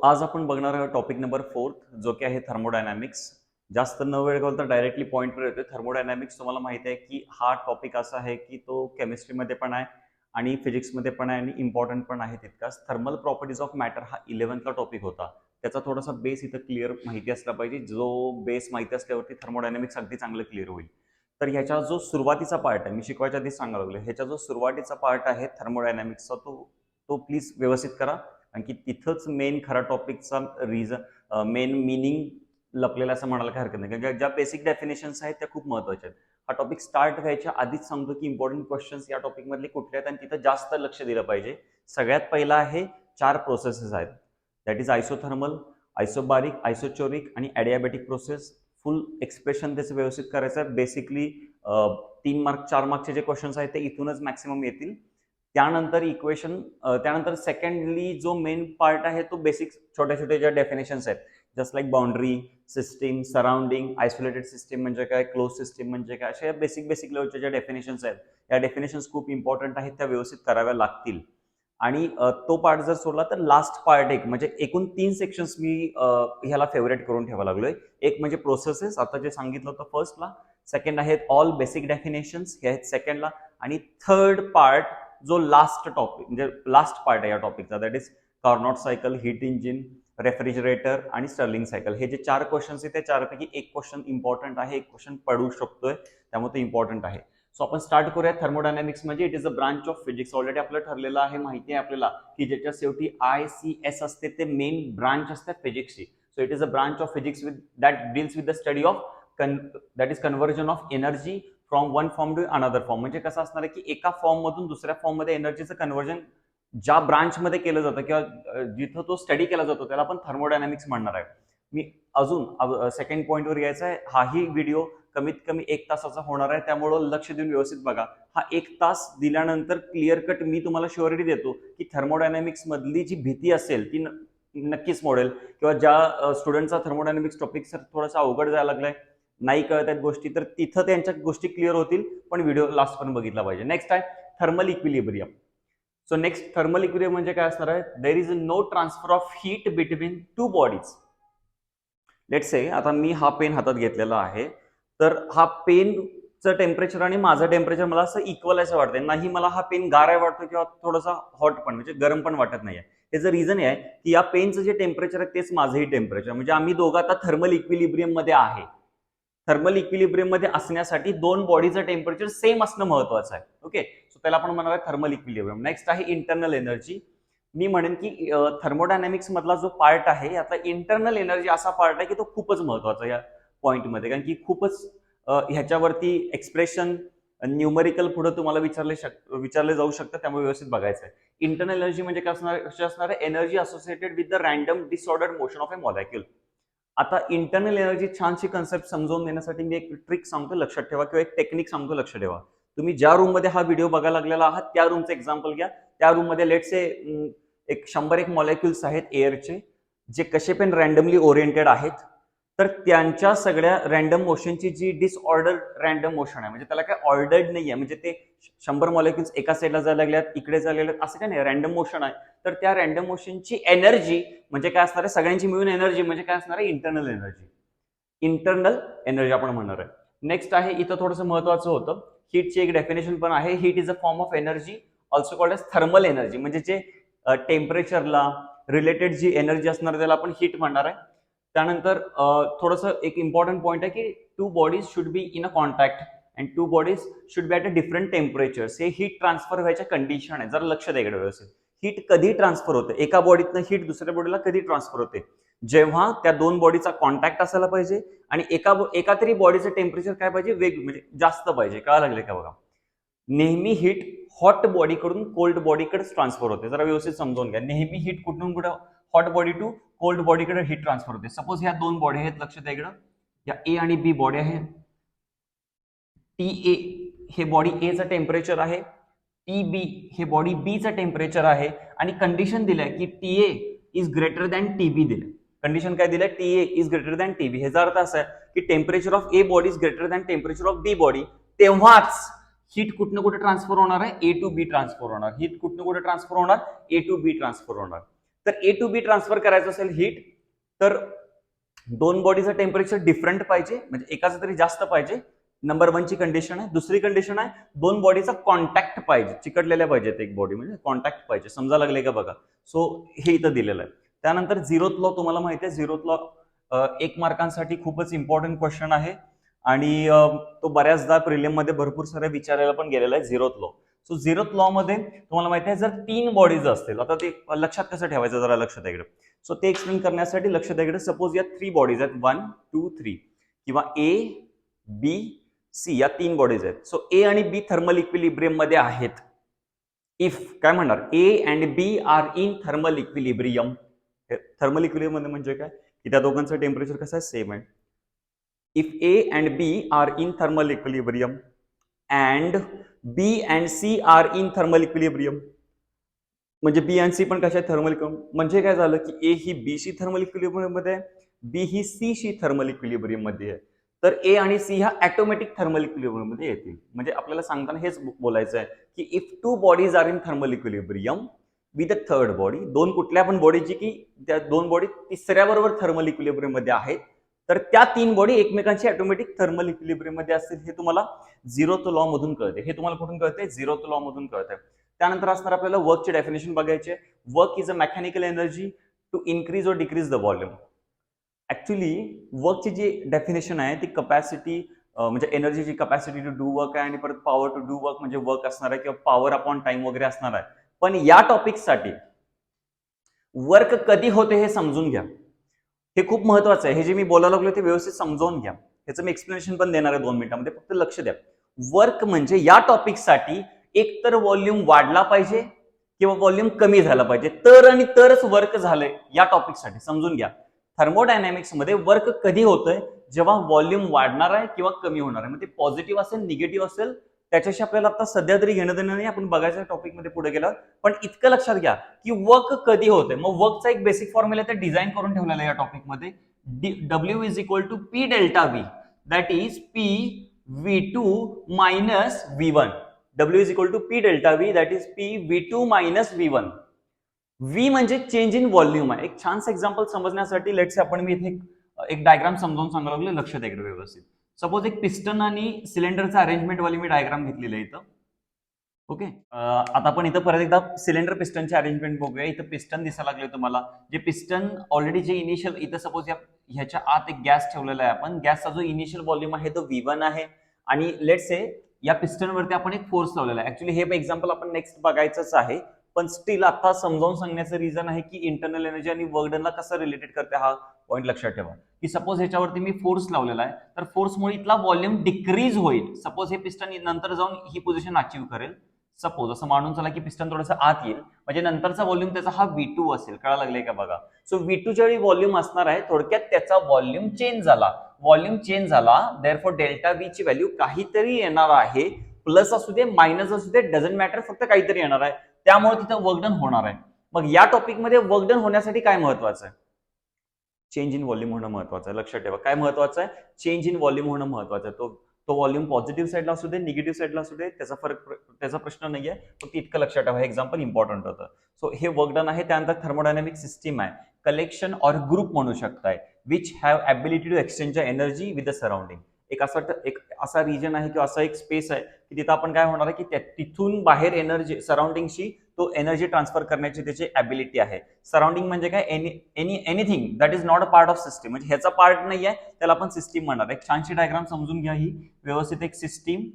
आज आपण बघणार आहोत टॉपिक नंबर 4 जो की आहे थर्मोडायनामिक्स. जास्त न वेळ घालता डायरेक्टली पॉइंटवर येतोय. थर्मोडायनामिक्स तुम्हाला माहिती आहे की हा टॉपिक असा आहे की तो केमिस्ट्रीमध्ये पण आहे आणि फिजिक्समध्ये पण आहे आणि इम्पॉर्टंट पण आहे तितकाच. थर्मल प्रॉपर्टीज ऑफ मॅटर हा 11th टॉपिक होता. त्याचा थोडासा बेस इथं क्लिअर माहिती असला पाहिजे. जो बेस माहिती असल्यावरती थर्मोडायनामिक्स अगदी चांगलं क्लिअर होईल. तर ह्याचा जो सुरुवातीचा पार्ट आहे, मी शिकवायच्या आधी सांगायला लागलो, ह्याचा जो सुरुवातीचा पार्ट आहे थर्मोडायनामिक्सचा तो तो प्लीज व्यवस्थित करा. कारण की तिथंच मेन खरा टॉपिकचा रिझन मेन मिनिंग लपलेला असं म्हणायला काही हरकत नाही. कारण ज्या बेसिक डेफिनेशन्स आहेत त्या खूप महत्वाच्या आहेत. हा टॉपिक स्टार्ट व्हायच्या आधीच सांगतो की इम्पॉर्टंट क्वेश्चन्स या टॉपिक मधले कुठले आहेत आणि तिथं जास्त लक्ष दिलं पाहिजे. सगळ्यात पहिला आहे 4 प्रोसेसेस आहेत. दॅट इज आयसोथर्मल, आयसोबारिक, आयसोचोरिक आणि ॲडियाबॅटिक प्रोसेस. फुल एक्सप्रेशन त्याचं व्यवस्थित करायचं आहे. बेसिकली 3 मार्क 4 मार्कचे जे क्वेश्चन्स आहेत ते इथूनच मॅक्सिमम येतील. त्यानंतर इक्वेशन, त्यानंतर सेकंडली जो मेन पार्ट आहे तो बेसिक छोट्या छोट्या ज्या डेफिनेशन्स आहेत, just like boundary, system, surrounding, isolated system म्हणजे काय, क्लोज सिस्टीम म्हणजे काय, अशा बेसिक लेवलच्या ज्या डेफिनेशन्स आहेत या डेफिनेशन्स खूप इम्पॉर्टंट आहेत, त्या व्यवस्थित कराव्या लागतील. आणि तो पार्ट जर सोडला तर लास्ट पार्ट एक म्हणजे एकूण 3 सेक्शन्स मी ह्याला फेवरेट करून ठेवा लागलोय. एक म्हणजे प्रोसेसेस, आता जे सांगितलं होतं फर्स्टला. सेकंड आहेत ऑल बेसिक डेफिनेशन्स, हे आहेत सेकंडला. आणि थर्ड पार्ट जो लास्ट टॉपिक म्हणजे लास्ट पार्ट आहे या टॉपिकचा, that is Carnot cycle, heat engine, refrigerator आणि स्टर्लिंग सायकल. हे जे 4 क्वेश्चन्स आहेत त्या 4 पैकी एक क्वेश्चन इम्पॉर्टंट आहे, एक क्वेश्चन पडू शकतोय, त्यामुळे तो इम्पॉर्टंट आहे. सो आपण स्टार्ट करूया. थर्मोडायनामिक्स म्हणजे it is a branch of physics. Already आपल्याला ठरलेलं आहे, माहिती आहे आपल्याला की ज्याच्या शेवटी ICS असते ते मेन ब्रांच असते फिजिक्सची. So it is a branch of physics with that deals with the study of that is conversion of energy from one form to another form. म्हणजे कसं असणार आहे की एका फॉर्म मधून दुसऱ्या फॉर्म मध्ये एनर्जीचं कन्व्हर्जन ज्या ब्रांच मध्ये केलं जातं किंवा जिथं तो स्टडी केला जातो त्याला आपण थर्मोडायनामिक्स म्हणणार आहे. मी अजून सेकंड पॉइंटवर यायचं आहे. हाही व्हिडिओ कमीत कमी 1 तासाचा होणार आहे, त्यामुळं लक्ष देऊन व्यवस्थित बघा. हा 1 तास दिल्यानंतर क्लिअर कट मी तुम्हाला शुअरिटी देतो की थर्मोडायनामिक्स मधली जी भीती असेल ती नक्कीच मोडेल. किंवा ज्या स्टुडंटचा थर्मोडायनामिक्स टॉपिक सर थोडासा अवघड जायला लागलाय, नाही कळत आहेत गोष्टी, तर तिथं त्यांच्या गोष्टी क्लिअर होतील. पण व्हिडिओ लास्ट पण बघितला पाहिजे. नेक्स्ट आहे thermal equilibrium. So next thermal equilibrium म्हणजे काय असणार आहे, there is no transfer of heat between 2 bodies. Let's say आता मी हा पेन हातात घेतलेला आहे, तर हा पेनचं टेम्परेचर आणि माझं टेम्परेचर मला असं इक्वल असं वाटतंय. नाही मला हा पेन गार वाटतो किंवा थोडासा हॉट पण म्हणजे गरम पण वाटत नाहीये. त्याचं रिझन आहे की या पेनचं जे टेम्परेचर आहे तेच माझंही टेम्परेचर, म्हणजे आम्ही दोघं आता थर्मल इक्विलिब्रियम मध्ये आहे. थर्मल इक्विलिब्रियम मध्ये असण्यासाठी 2 बॉडीचं टेम्परेचर सेम असणं महत्वाचं आहे. ओके, सो त्याला आपण म्हणणार आहे थर्मल इक्विलिब्रियम. नेक्स्ट आहे इंटरनल एनर्जी. मी म्हणेन की थर्मोडायनामिक्स मधला जो पार्ट आहे यातला इंटरनल एनर्जी असा पार्ट आहे की तो खूपच महत्वाचा या पॉइंटमध्ये. कारण की खूपच ह्याच्यावरती एक्सप्रेशन न्यूमरिकल पुढे तुम्हाला विचारले जाऊ शकतं, त्यामुळे व्यवस्थित बघायचं आहे. इंटरनल एनर्जी म्हणजे काय असणार आहे, energy associated with the random disordered motion of a molecule. आता इंटरनल एनर्जी छानशी कन्सेप्ट समजावून देण्यासाठी मी एक ट्रिक सांगतो, लक्षात ठेवा, किंवा एक टेक्निक सांगतो, लक्षात ठेवा. तुम्ही ज्या रूम मध्ये हा व्हिडिओ बघायला लागलेला आहात त्या रूमचं एक्झाम्पल घ्या. त्या रूम मध्ये लेट्स से एक 101 मॉलिक्युल्स आहेत एअरचे, जे कसे पण रॅन्डमली ओरिएंटेड आहेत. तर त्यांच्या सगळ्या रॅन्डम मोशनची जी डिसऑर्डर रॅन्डम मोशन आहे, म्हणजे त्याला काय ऑर्डर्ड नाहीये, म्हणजे ते 100 मॉलिक्युल्स एका साईडला जायला लागल्यात, इकडे जायला लागल्यात, असं काय नाही, रॅन्डम मोशन आहे. तर त्या रॅन्डम मोशनची एनर्जी म्हणजे काय असणार आहे, सगळ्यांची मिळून एनर्जी म्हणजे काय असणार आहे, इंटरनल एनर्जी. इंटरनल एनर्जी आपण म्हणणार आहे. नेक्स्ट आहे, इथं थोडंसं महत्वाचं होतं, हीटची एक डेफिनेशन पण आहे. Heat is a form of energy also called as thermal energy. म्हणजे जे टेम्परेचरला रिलेटेड जी एनर्जी असणार त्याला आपण हीट म्हणणार आहे. त्यानंतर थोडंसं एक इम्पॉर्टंट पॉईंट आहे की 2 bodies should be in a contact and 2 bodies should be at a different temperatures. हे हीट ट्रान्सफर व्हायच्या कंडिशन आहे. जरा लक्ष द्या इकडे व्यवस्थित. हीट कधी ट्रान्सफर होते, एका बॉडीतनं हीट दुसऱ्या बॉडीला कधी ट्रान्सफर होते, जेव्हा त्या 2 बॉडीचा कॉन्टॅक्ट असायला पाहिजे आणि एका तरी बॉडीचं टेम्परेचर काय पाहिजे, म्हणजे जास्त पाहिजे. कळायला लागले का बघा. नेहमी हीट हॉट बॉडीकडून कोल्ड बॉडीकडे ट्रान्सफर होते. जरा व्यवस्थित समजून घ्या. नेहमी हीट कुठून कुठं हॉट बॉडी टू कोल्ड बॉडीकडे हीट ट्रान्सफर होते. सपोज ह्या 2 बॉडी आहेत, लक्षात द्या इकडं, या ए आणि बी बॉडी आहे. टी ए हे बॉडी एचं टेम्परेचर आहे, टी बी हे बॉडी बीचं टेम्परेचर आहे, आणि कंडिशन दिलंय की T A is greater than T B दिलंय. कंडिशन काय दिलंय, T A is greater than T B. ह्याचा अर्थ असा आहे की temperature of A body is greater than temperature of B body. तेव्हाच हीट कुठनं कुठे ट्रान्सफर होणार आहे, ए टू बी ट्रान्सफर होणार. हीट कुठनं कुठे ट्रान्सफर होणार, ए टू बी ट्रान्सफर होणार. तर ए टू बी ट्रान्सफर करायचं असेल हीट, तर दोन बॉडीचं टेम्परेचर डिफरंट पाहिजे, म्हणजे एकाचं तरी जास्त पाहिजे. नंबर 1 ची कंडिशन आहे. दुसरी कंडिशन आहे दोन बॉडीचा कॉन्टॅक्ट पाहिजे, चिकटलेल्या पाहिजेत एक बॉडी, म्हणजे कॉन्टॅक्ट पाहिजे. समजा लागले का बघा. सो हे इथं दिलेलं आहे. त्यानंतर झिरोथ लॉ तुम्हाला माहिती आहे. झिरोथ लॉ 1 मार्कांसाठी खूपच इम्पॉर्टंट क्वेश्चन आहे आणि तो बऱ्याचदा प्रिलियम मध्ये भरपूर सारे विचारायला पण गेलेला आहे zeroth law. So zeroth law मध्ये तुम्हाला माहिती आहे जर 3 बॉडीज असतील, आता ते लक्षात कसं ठेवायचं जरा लक्षात इकडे. सो ते एक्सप्लेन करण्यासाठी लक्षात इकडे. सपोज या 3 बॉडीज आहेत 1 2 3 किंवा ए बी सी या 3 बॉडीज आहेत. सो ए आणि बी थर्मल इक्विलिब्रियम मध्ये आहेत. इफ काय म्हणणार A and B are in thermal equilibrium. Thermal equilibrium मध्ये म्हणजे काय की त्या दोघांचं टेम्परेचर कसं आहे सेम आहे. If A and B are in thermal equilibrium and B and C are in thermal equilibrium, म्हणजे बी अँड सी पण कशा थर्मल इक्विलिब्रियम, म्हणजे काय झालं की ए ही बी शी थर्मल इक्विलिब्रियम मध्ये आहे, बी ही सी शी थर्मल इक्विलिब्रियम मध्ये आहे. तर ए आणि सी ह्या ऑटोमॅटिक थर्मल इक्विलिब्रियम मध्ये येतील. म्हणजे आपल्याला सांगताना हेच बोलायचं आहे की if 2 bodies R in thermal equilibrium with a third body, दोन कुठल्या पण बॉडीची की त्या दोन बॉडी तिसऱ्या बरोबर थर्मल इक्विलिब्रियम मध्ये आहेत, तर त्या 3 बॉडी एकमेकांची ऑटोमॅटिक थर्मल इक्विलिब्रियम मध्ये असतील. हे तुम्हाला झिरोथ लॉ मधून कळते. हे तुम्हाला कुठून कळते? झिरोथ लॉ मधून कळते. त्यानंतर असणार आपल्याला वर्कची डेफिनेशन बघायचे. Work is a mechanical energy to increase और डिक्रीज द व्हॉल्यूम. ऍक्च्युली वर्कची जी डेफिनेशन आहे ती कपॅसिटी, म्हणजे एनर्जीची कपॅसिटी टू डू वर्क आहे आणि परत पॉवर टू डू वर्क म्हणजे वर्क असणार आहे किंवा पॉवर अपॉन टाइम वगैरे असणार आहे. पण या टॉपिकसाठी वर्क कधी होते हे समजून घ्या. हे खूप महत्वाचं आहे. हे जे मी बोलायला लागलो ते व्यवस्थित समजावून घ्या. ह्याचं मी एक्सप्लेनेशन पण देणार आहे 2 मिनिटांमध्ये, फक्त लक्ष द्या. वर्क म्हणजे या टॉपिकसाठी एकतर व्हॉल्यूम वाढला पाहिजे किंवा व्हॉल्यूम कमी झाला पाहिजे, तर आणि तरच वर्क झालंय. या टॉपिकसाठी समजून घ्या. थर्मोडायनॅमिक्स मध्ये वर्क कधी होतंय? जेव्हा व्हॉल्यूम वाढणार आहे किंवा कमी होणार आहे. मग ते पॉझिटिव्ह असेल निगेटिव्ह असेल त्याच्याशी आपल्याला आता सध्या तरी घेणं देणं नाही, आपण बघायच्या टॉपिक मध्ये पुढे गेला. पण इतकं लक्षात घ्या की वर्क कधी होतंय. मग वर्कचा एक बेसिक फॉर्म्युला ते डिझाईन करून ठेवलेला आहे या टॉपिक मध्ये. W is equal to P delta V, that is P V2 minus V1. W is equal to P delta V, that is P V2 minus V1. V म्हणजे change in volume आहे. एक छानसं example समजण्यासाठी let's आपण मी इथे एक diagram समजावून सांगायला लागलो, लक्ष द्या इकडे व्यवस्थित. सपोज एक पिस्टन आणि सिलेंडरचं अरेंजमेंट वाली मी डायग्राम घेतलेलं आहे इथं. ओके, आता आपण इथं परत एकदा सिलेंडर पिस्टनचे अरेंजमेंट बघूया. इथं पिस्टन दिसायला लागले तुम्हाला. जे पिस्टन ऑलरेडी जे इनिशियल इथं सपोज ह्याच्या आत एक गॅस ठेवलेला आहे आपण. गॅसचा जो इनिशियल व्हॉल्यूम आहे तो V1 आहे आणि लेट्स से या पिस्टनवरती आपण एक फोर्स लावलेला आहे. ऍक्च्युली हे एक्झाम्पल आपण नेक्स्ट बघायचंच आहे, पण स्टील आता समजावून सांगण्याचं रिझन आहे की इंटरनल एनर्जी आणि वर्क डनला कसं रिलेटेड करते हा पॉईंट लक्षात ठेवा. की सपोज ह्याच्यावरती मी फोर्स लावलेला आहे, तर फोर्समुळे इथला व्हॉल्यूम डिक्रीज होईल. सपोज हे पिस्टन नंतर जाऊन ही पोझिशन अचीव्ह करेल. सपोज असं मानून चला की पिस्टन थोडंसं आत येईल, म्हणजे नंतरचा व्हॉल्यूम त्याचा हा V2 असेल. कळायला लागले का बघा. सो V2 च्या वेळी व्हॉल्यूम असणार आहे, थोडक्यात त्याचा व्हॉल्यूम चेंज झाला. व्हॉल्यूम चेंज झाला, देअरफॉर डेल्टा V ची व्हॅल्यू काहीतरी येणार आहे. प्लस असू दे मायनस असू दे, डझंट मॅटर, फक्त काहीतरी येणार आहे. त्यामुळे तिथं वर्क डन होणार आहे. मग या टॉपिकमध्ये वर्क डन होण्यासाठी काय महत्वाचं आहे? चेंज इन व्हॉल्यूम होणं महत्वाचं आहे. लक्षात ठेवा काय महत्वाचं आहे? चेंज इन व्हॉल्यूम होणं महत्वाचं आहे. तो व्हॉल्यूम पॉझिटिव्ह साईडला असू दे निगेटिव्ह साईडला असू दे त्याचा प्रश्न नाहीये, फक्त इतकं लक्षात ठेवा. हे एक्झाम्पल इम्पॉर्टंट होतं. सो हे वर्क डन आहे. त्यानंतर थर्मोडायनॅमिक सिस्टीम आहे, कलेक्शन और ग्रुप म्हणू शकताय, which have ability to exchange energy with the surrounding. एक असा रिजन आहे किंवा असा एक स्पेस आहे की तिथं आपण काय होणार आहे की तिथून बाहेर एनर्जी सराउंडिंगशी तो एनर्जी ट्रान्सफर करण्याची त्याची ॲबिलिटी आहे. सराउंडिंग म्हणजे काय? Anything that is not a part of system, म्हणजे ह्याचा पार्ट नाही आहे त्याला आपण सिस्टीम म्हणणार. एक छानशी डायग्राम समजून घ्या ही व्यवस्थित. एक सिस्टीम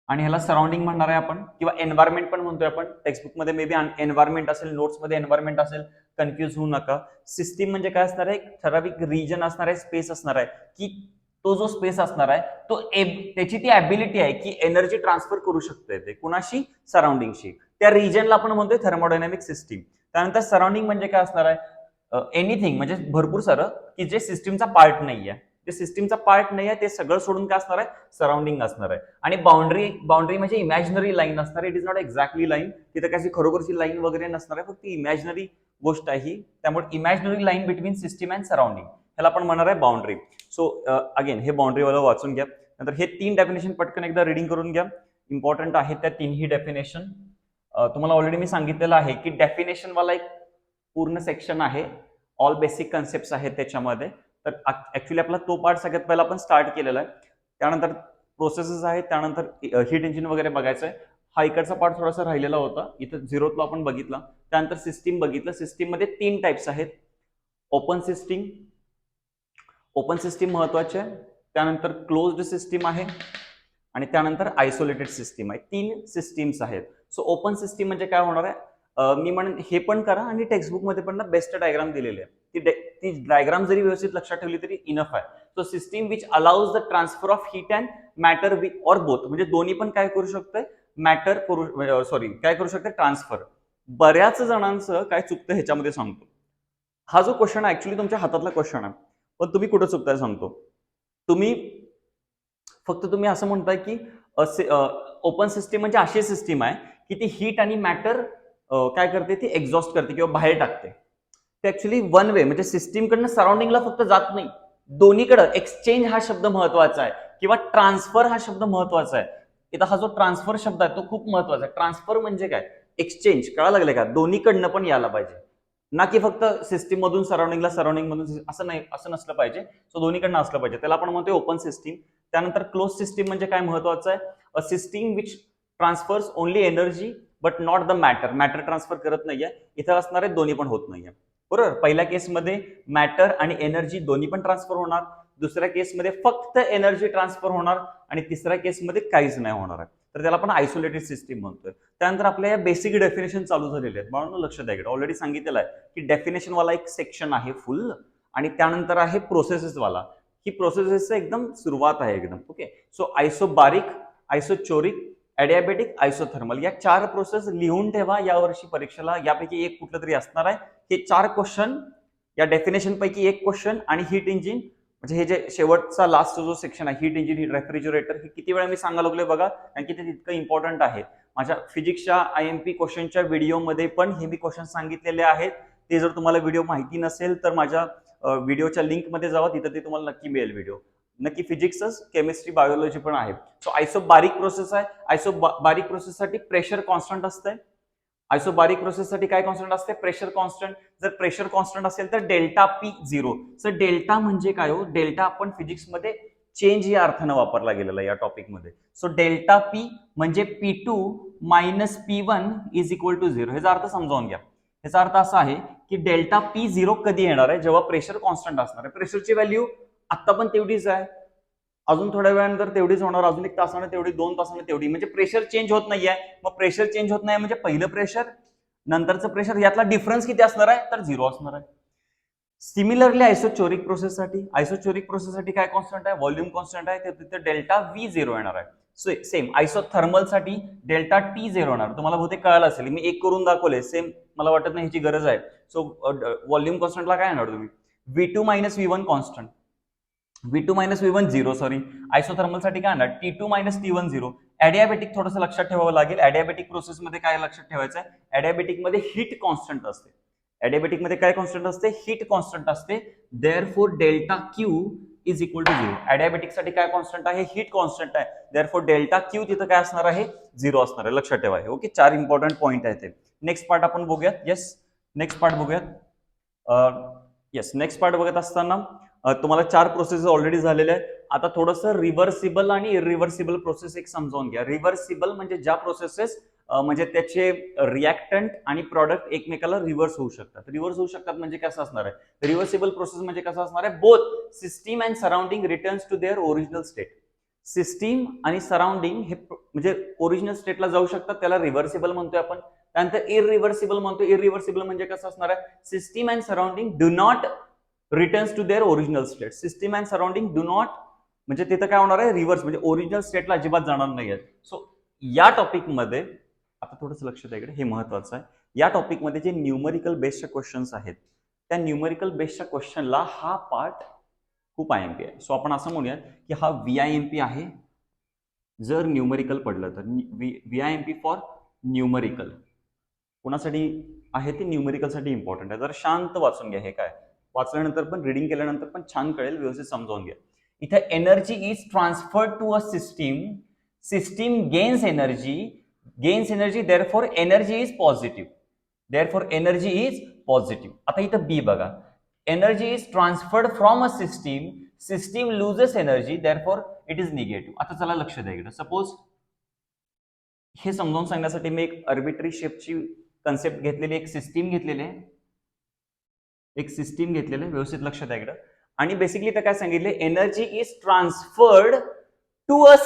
आणि ह्याला सराउंडिंग म्हणणार आहे आपण, किंवा एन्व्हायरमेंट पण म्हणतोय आपण. टेक्स्टबुक मध्ये मे बी एन्व्हायरमेंट असेल, नोट्स मध्ये एन्व्हायरमेंट असेल, कन्फ्युज होऊ नका. सिस्टीम म्हणजे काय असणार आहे? ठराविक रिजन असणार आहे, स्पेस असणार आहे, की तो जो स्पेस असणार आहे तो त्याची ती ॲबिलिटी आहे की एनर्जी ट्रान्सफर करू शकते ते कुणाशी? सराउंडिंगशी. त्या रिजनला आपण म्हणतोय थर्मोडायनॅमिक सिस्टीम. त्यानंतर सराउंडिंग म्हणजे काय असणार आहे? एनिथिंग म्हणजे भरपूर सारं की जे सिस्टीमचा पार्ट नाही आहे. जे सिस्टीमचा पार्ट नाही आहे ते सगळं सोडून काय असणार आहे? सराउंडिंग असणार आहे. आणि बाउंड्री म्हणजे इमॅजिनरी लाईन असणार आहे. It is not exactly line. तिथे कशी खरोखरची लाईन वगैरे नसणार आहे, फक्त इमॅजिनरी गोष्ट आहे ही. त्यामुळे imaginary line between system and surrounding ह्याला आपण म्हणणार आहे बाउंड्री. सो अगेन हे बाउंड्रीवाला वाचून घ्या. नंतर हे 3 डेफिनेशन पटकन एकदा रिडिंग करून घ्या. इम्पॉर्टंट आहेत त्या 3ही डेफिनेशन. तुम्हाला ऑलरेडी मी सांगितलेलं आहे की डेफिनेशन वाला एक पूर्ण सेक्शन आहे, ऑल बेसिक कन्सेप्ट आहेत त्याच्यामध्ये. तर ऍक्च्युली आपला तो पार्ट सगळ्यात पहिला आपण स्टार्ट केलेला आहे. त्यानंतर प्रोसेसेस आहेत, त्यानंतर हीट इंजिन वगैरे बघायचं आहे. हा इकडचा पार्ट थोडासा राहिलेला होता, इथं झिरोतला आपण बघितला. त्यानंतर सिस्टीम बघितलं. सिस्टीम मध्ये 3 टाइप्स आहेत. ओपन सिस्टीम महत्वाचे आहे, त्यानंतर क्लोज्ड सिस्टीम आहे आणि त्यानंतर आयसोलेटेड सिस्टीम आहे. 3 सिस्टीम्स आहेत. सो ओपन सिस्टीम म्हणजे काय होणार आहे, मी म्हणेन हे पण करा आणि टेक्स्टबुक मध्ये पण ना बेस्ट डायग्राम दिलेली आहे. ती डायग्राम जरी व्यवस्थित लक्षात ठेवली तरी इनफ आहे. So system which allows the transfer of heat and matter with or both, म्हणजे दोन्ही पण काय करू शकतोय, मॅटर करू काय करू शकते, ट्रान्सफर. बऱ्याच जणांचं काय चुकतं ह्याच्यामध्ये सांगतो. हा जो क्वेश्चन आहे ऍक्च्युली तुमच्या हातातला क्वेश्चन आहे, पण तुम्ही कुठं चुकताय सांगतो. तुम्ही असं म्हणताय की ओपन सिस्टीम म्हणजे अशी सिस्टीम आहे की ती हीट आणि मॅटर काय करते, ती एक्झॉस्ट करते किंवा बाहेर टाकते. ते ऍक्च्युली वन वे, म्हणजे सिस्टीम कडनं सराउंडिंगला फक्त जात नाही, दोन्हीकडे एक्सचेंज हा शब्द महत्वाचा आहे किंवा ट्रान्सफर हा शब्द महत्वाचा आहे. इथं हा जो ट्रान्सफर शब्द आहे तो खूप महत्वाचा आहे. ट्रान्सफर म्हणजे काय, एक्सचेंज. कळायला लागले का, दोन्हीकडनं पण यायला पाहिजे, ना की फक्त सिस्टीम मधून सराउंडिंग मधून, असं नाही, असं नसलं पाहिजे. सो दोन्हीकडनं असलं पाहिजे, त्याला आपण म्हणतोय ओपन सिस्टीम. त्यानंतर क्लोज सिस्टीम म्हणजे काय महत्वाचं आहे, a system which transfers only energy but not the matter. Matter transfer करत नाहीये, इथं असणारे दोन्ही पण होत नाहीये. बरोबर. पहिल्या केसमध्ये मॅटर आणि एनर्जी दोन्ही पण ट्रान्सफर होणार, दुसऱ्या केसमध्ये फक्त एनर्जी ट्रान्सफर होणार आणि तिसऱ्या केसमध्ये काहीच नाही होणार आहे. तर त्याला आपण आयसोलेटेड सिस्टीम म्हणतोय. त्यानंतर आपल्या या बेसिक डेफिनेशन चालू झालेले आहेत, म्हणून लक्ष द्या. ऑलरेडी सांगितलेलं आहे की डेफिनेशन वाला एक सेक्शन आहे फुल, आणि त्यानंतर आहे प्रोसेसेस वाला. ही प्रोसेसेसचं एकदम सुरुवात आहे एकदम. ओके. सो आयसोबारिक, आयसोचोरिक, ॲडियाबॅटिक, आयसोथर्मल, या 4 प्रोसेस लिहून ठेवा. यावर्षी परीक्षेला यापैकी एक कुठलं तरी असणार आहे. हे 4 क्वेश्चन, या डेफिनेशन पैकी एक क्वेश्चन आणि हीट इंजिन, म्हणजे हे जे शेवटचा लास्ट जो सेक्शन आहे, हीट इंजिन, रेफ्रिजरेटर, हे किती वेळा मी सांगायला लागलोय बघा, कारण की ते तितकं इम्पॉर्टंट आहे. माझ्या फिजिक्सच्या IMP क्वेश्चनच्या व्हिडिओमध्ये पण हे मी क्वेश्चन सांगितलेले आहेत. ते जर तुम्हाला व्हिडिओ माहिती नसेल तर माझ्या व्हिडिओच्या लिंकमध्ये जावा, तिथं ते तुम्हाला नक्की मिळेल व्हिडिओ. नक्की फिजिक्सच, केमिस्ट्री, बायोलॉजी पण आहे. सो आयसोबारिक प्रोसेस आहे. आयसोबारिक प्रोसेससाठी प्रेशर कॉन्स्टंट असते. आयसोबारिक प्रोसेससाठी काय कॉन्स्टंट असते, प्रेशर कॉन्स्टंट. जर प्रेशर कॉन्स्टंट असेल तर डेल्टा पी 0. सर डेल्टा म्हणजे काय हो, डेल्टा आपण फिजिक्समध्ये चेंज या अर्थानं वापरला गेलेला या टॉपिकमध्ये. सो डेल्टा पी म्हणजे P2 minus P1 is equal to 0. ह्याचा अर्थ समजावून घ्या. ह्याचा अर्थ असा आहे की डेल्टा P0 कधी येणार आहे, जेव्हा प्रेशर कॉन्स्टंट असणार आहे. प्रेशरची व्हॅल्यू आता पण तेवढीच आहे, अजून थोड्या वेळानंतर तेवढीच होणार, अजून 1 तासाने तेवढी, 2 तासाने तेवढी, म्हणजे प्रेशर चेंज होत नाहीये. मग प्रेशर चेंज होत नाही म्हणजे पहिलं प्रेशर नंतरचं प्रेशर यातला डिफरन्स किती असणार आहे, तर 0 असणार आहे. सिमिलरली आयसोचोरिक प्रोसेससाठी काय कॉन्स्टंट आहे, व्हॉल्यूम कॉन्स्टंट आहे, तिथे डेल्टा V0 येणार आहे. सो सेम आयसोथर्मलसाठी डेल्टा T0 येणार. तुम्हाला बहुतेक कळालं असेल, मी एक करून दाखवले. सेम, मला वाटत नाही ह्याची गरज आहे. सो व्हॉल्यूम कॉन्स्टंटला काय येणार तुम्ही, V2 minus V1 constant, V2 minus V1 0. Sorry, आयसोथर्मलसाठी काय येणार, T2 मायनस T1 0. ॲडियाबॅटिक थोडंसं लक्षात ठेवावं लागेल. ॲडियाबॅटिक प्रोसेसमध्ये काय लक्षात ठेवायचं आहे, ॲडियाबॅटिक मध्ये हीट कॉन्स्टंट असते. ॲडियाबॅटिक मध्ये काय कॉन्स्टंट असते, हीट कॉन्स्टंट असते. Therefore delta Q is equal to 0. Adiabatic साठी काय कॉन्स्टंट आहे, हीट कॉन्स्टंट आहे. देअरफॉर डेल्टा Q तिथं काय असणार आहे, 0 असणार आहे. लक्षात ठेवा. ओके, 4 इम्पॉर्टंट पॉईंट आहेत ते. नेक्स्ट पार्ट आपण बघूयात. येस, नेक्स्ट पार्ट बघूयात. येस, नेक्स्ट पार्ट बघत असताना तुम्हाला 4 प्रोसेस ऑलरेडी झालेल्या आहेत. आता थोडंसं रिव्हर्सिबल आणि इरिव्हर्सिबल प्रोसेस एक समजावून घ्या. रिव्हर्सिबल म्हणजे ज्या प्रोसेसेस म्हणजे त्याचे रिॲक्टंट आणि प्रॉडक्ट एकमेकाला रिव्हर्स होऊ शकतात. रिव्हर्स होऊ शकतात म्हणजे कसं असणार आहे, रिव्हर्सिबल प्रोसेस म्हणजे कसं असणार आहे, both system and surrounding returns to their original state. System आणि सराउंडिंग हे म्हणजे ओरिजिनल स्टेटला जाऊ शकतात, त्याला रिव्हर्सिबल म्हणतोय आपण. त्यानंतर इरिव्हर्सिबल म्हणतो. इरिव्हर्सिबल म्हणजे कसं असणार आहे, system and surrounding do not returns to their original state. System and surrounding do not म्हणजे तिथं काय होणार आहे, रिव्हर्स, म्हणजे ओरिजिनल स्टेटला अजिबात जाणार नाही आहेत. सो या टॉपिकमध्ये आता थोडंसं लक्ष द्या इकडे, हे महत्वाचं आहे. या टॉपिकमध्ये जे न्यूमरिकल बेस्डचे क्वेश्चन्स आहेत, त्या न्यूमरिकल बेस्डच्या क्वेश्चनला हा पार्ट खूप IMP आहे. सो आपण असं म्हणूयात की हा VIMP आहे जर न्यूमरिकल पडलं तर. VIMP फॉर न्यूमरिकल कोणासाठी आहे, ते न्यूमरिकलसाठी इम्पॉर्टंट आहे. जर शांत वाचून घ्या. हे काय वाचल्यानंतर पण, रिडिंग केल्यानंतर पण छान कळेल, व्यवस्थित समजावून घ्या. इथे energy is transferred to a system. System gains energy gains energy, therefore energy is positive. Therefore energy is positive. आता इथं बी बघा, energy is transferred from a system, system loses energy, therefore it is negative. आता चला लक्ष द्या इकडे. Suppose हे समजावून सांगण्यासाठी मी एक आर्बिट्ररी शेपची कन्सेप्ट घेतलेली, एक सिस्टीम घेतलेली आहे, व्यवस्थित लक्ष द्या इकडं. आणि बेसिकली तर काय सांगितले, energy is transferred to a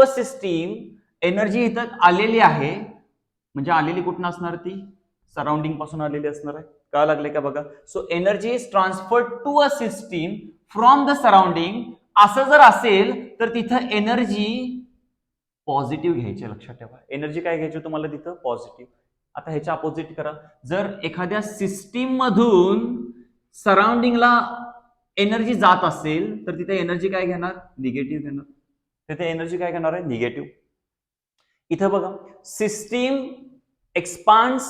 system. Energy इथं आलेली आहे, म्हणजे आलेली कुठून असणार, ती सराउंडिंग पासून आलेली असणार आहे. काय लागले का बघा. So energy is transferred to a system from the surrounding. असं जर असेल तर तिथं एनर्जी पॉझिटिव्ह घ्यायची, लक्षात ठेवा. एनर्जी काय घ्यायची तुम्हाला तिथं, पॉझिटिव्ह. आता ह्याच्या अपोजिट करा. जर एखाद्या सिस्टीम मधून सराउंडिंगला एनर्जी जात असेल तर तिथे एनर्जी काय घेणार, निगेटिव्ह घेणार. तिथे एनर्जी काय घेणार आहे, निगेटिव्ह. इथं बघा, सिस्टीम एक्सपांड्स,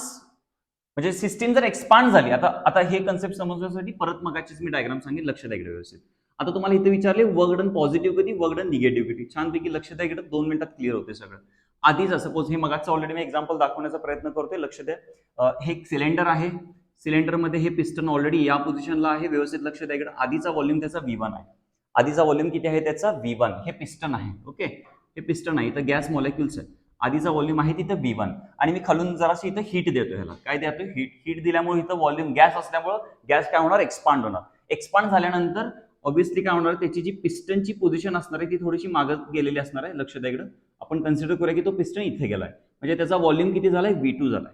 म्हणजे सिस्टीम जर एक्सपांड झाली, आता हे कन्सेप्ट समजण्यासाठी परत मगाचीच मी डायग्राम सांगितलं, लक्ष द्या इकडे व्यवस्थित. आता तुम्हाला इथे विचारले वर्क डन पॉझिटिव्ह कधी, वर्क डन निगेटिव्ह कधी. छानपैकी लक्ष द्या इकडे, 2 मिनिटात क्लिअर होते सगळं. आधीच सपोज हे मगाचं ऑलरेडी मी एक्झाम्पल दाखवण्याचा प्रयत्न करतोय, लक्ष द्या. हे एक सिलेंडर आहे, सिलेंडरमध्ये हे पिस्टन ऑलरेडी या पोझिशनला आहे, व्यवस्थित लक्ष द्या इकडे. आधीचा व्हॉल्यूम त्याचा V1 आहे. आधीचा व्हॉल्यूम किती आहे त्याचा, V1. हे पिस्टन आहे, ओके, हे पिस्टन आहे. इथं गॅस मॉलिक्युल्स आहे. आधीचा व्हॉल्यूम आहे तिथं V1 आणि मी खालून जराशी इथं हीट देतो. ह्याला काय देतो, हीट दिल्यामुळे इथं व्हॉल्यूम गॅस असल्यामुळे गॅस काय होणार, एक्सपांड होणार. एक्सपांड झाल्यानंतर ऑब्व्हियसली काय होणार, त्याची जी पिस्टनची पोझिशन असणार आहे ती थोडीशी मागं गेलेली असणार आहे. लक्ष द्या इकडं. आपण कन्सिडर करूया की तो पिस्टन इथे गेलाय, म्हणजे त्याचा व्हॉल्यूम किती झालाय, V2 झालाय.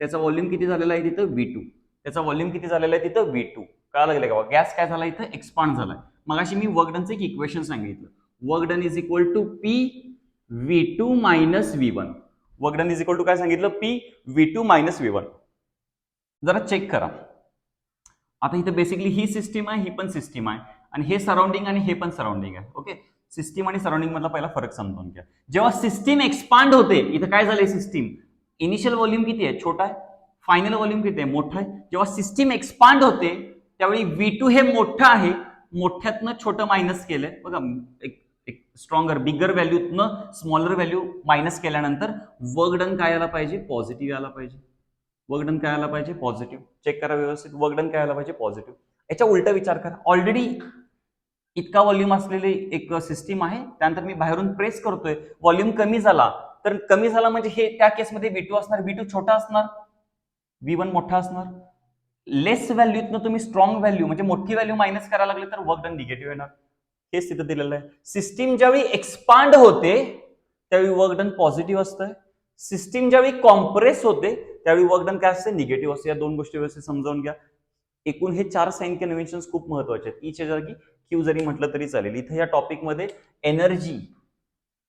त्याचा व्हॉल्यूम किती झालेला आहे तिथं, V2. त्याचा व्हॉल्यूम किती झालेला आहे तिथं, V2. काय लागले का, गॅस काय झाला इथं, एक्सपांड झालाय. मगाशी मी वर्क डनचं एक इक्वेशन सांगितलं, work done is equal to P V2 minus V1. Work done is equal to काय सांगितलं, P V2 मायनस V1. जरा चेक करा. आता इथं बेसिकली ही सिस्टीम आहे, ही पण सिस्टीम आहे, आणि हे सराउंडिंग आणि हे पण सराउंडिंग आहे. ओके, सिस्टीम आणि सराउंडिंग मधला पहिला फरक समजून घ्या. जेव्हा सिस्टीम एक्सपांड होते, इथं काय झालंय, सिस्टीम इनिशियल व्हॉल्यूम किती आहे, छोटा आहे. फायनल व्हॉल्यूम किती आहे, मोठा आहे. जेव्हा सिस्टीम एक्सपांड होते त्यावेळी V2 हे मोठं आहे, मोठ्यातनं छोटं मायनस केलंय बघा. एक स्ट्रॉंगर बिगर व्हॅल्यूतनं स्मॉलर व्हॅल्यू मायनस केल्यानंतर वर्क डन काय आला पाहिजे, पॉझिटिव्ह यायला पाहिजे. वर्क डन काय आला पाहिजे, पॉझिटिव्ह. चेक करा व्यवस्थित, वर्क डन काय आला पाहिजे, पॉझिटिव्ह. याच्या उलटा विचार करा, ऑलरेडी इतका व्हॉल्यूम असलेली एक सिस्टीम आहे, त्यानंतर मी बाहेरून प्रेस करतोय, व्हॉल्यूम कमी झाला, तर कमी झाला म्हणजे हे त्या केसमध्ये V2 असणार, V2 छोटा असणार, V1 मोठा असणार. लेस व्हॅल्यूतनं तुम्ही स्ट्रॉंग व्हॅल्यू म्हणजे मोठी व्हॅल्यू मायनस करायला लागले तर वर्क डन निगेटिव्ह येणार. हेच तिथं दिलेलं आहे. सिस्टीम ज्यावेळी एक्सपांड होते त्यावेळी वर्क डन पॉझिटिव्ह असतं. सिस्टीम ज्यावेळी कॉम्प्रेस होते त्यावेळी वर्क डन काय असते, निगेटिव्ह असते. या दोन गोष्टी व्यवस्थित समजावून घ्या. एकूण हे 4 साइन कन्व्हेन्शन खूप महत्वाचे आहेत. ईच्या जागी क्यू जरी म्हटलं तरी चालेल. इथे या टॉपिक मध्ये एनर्जी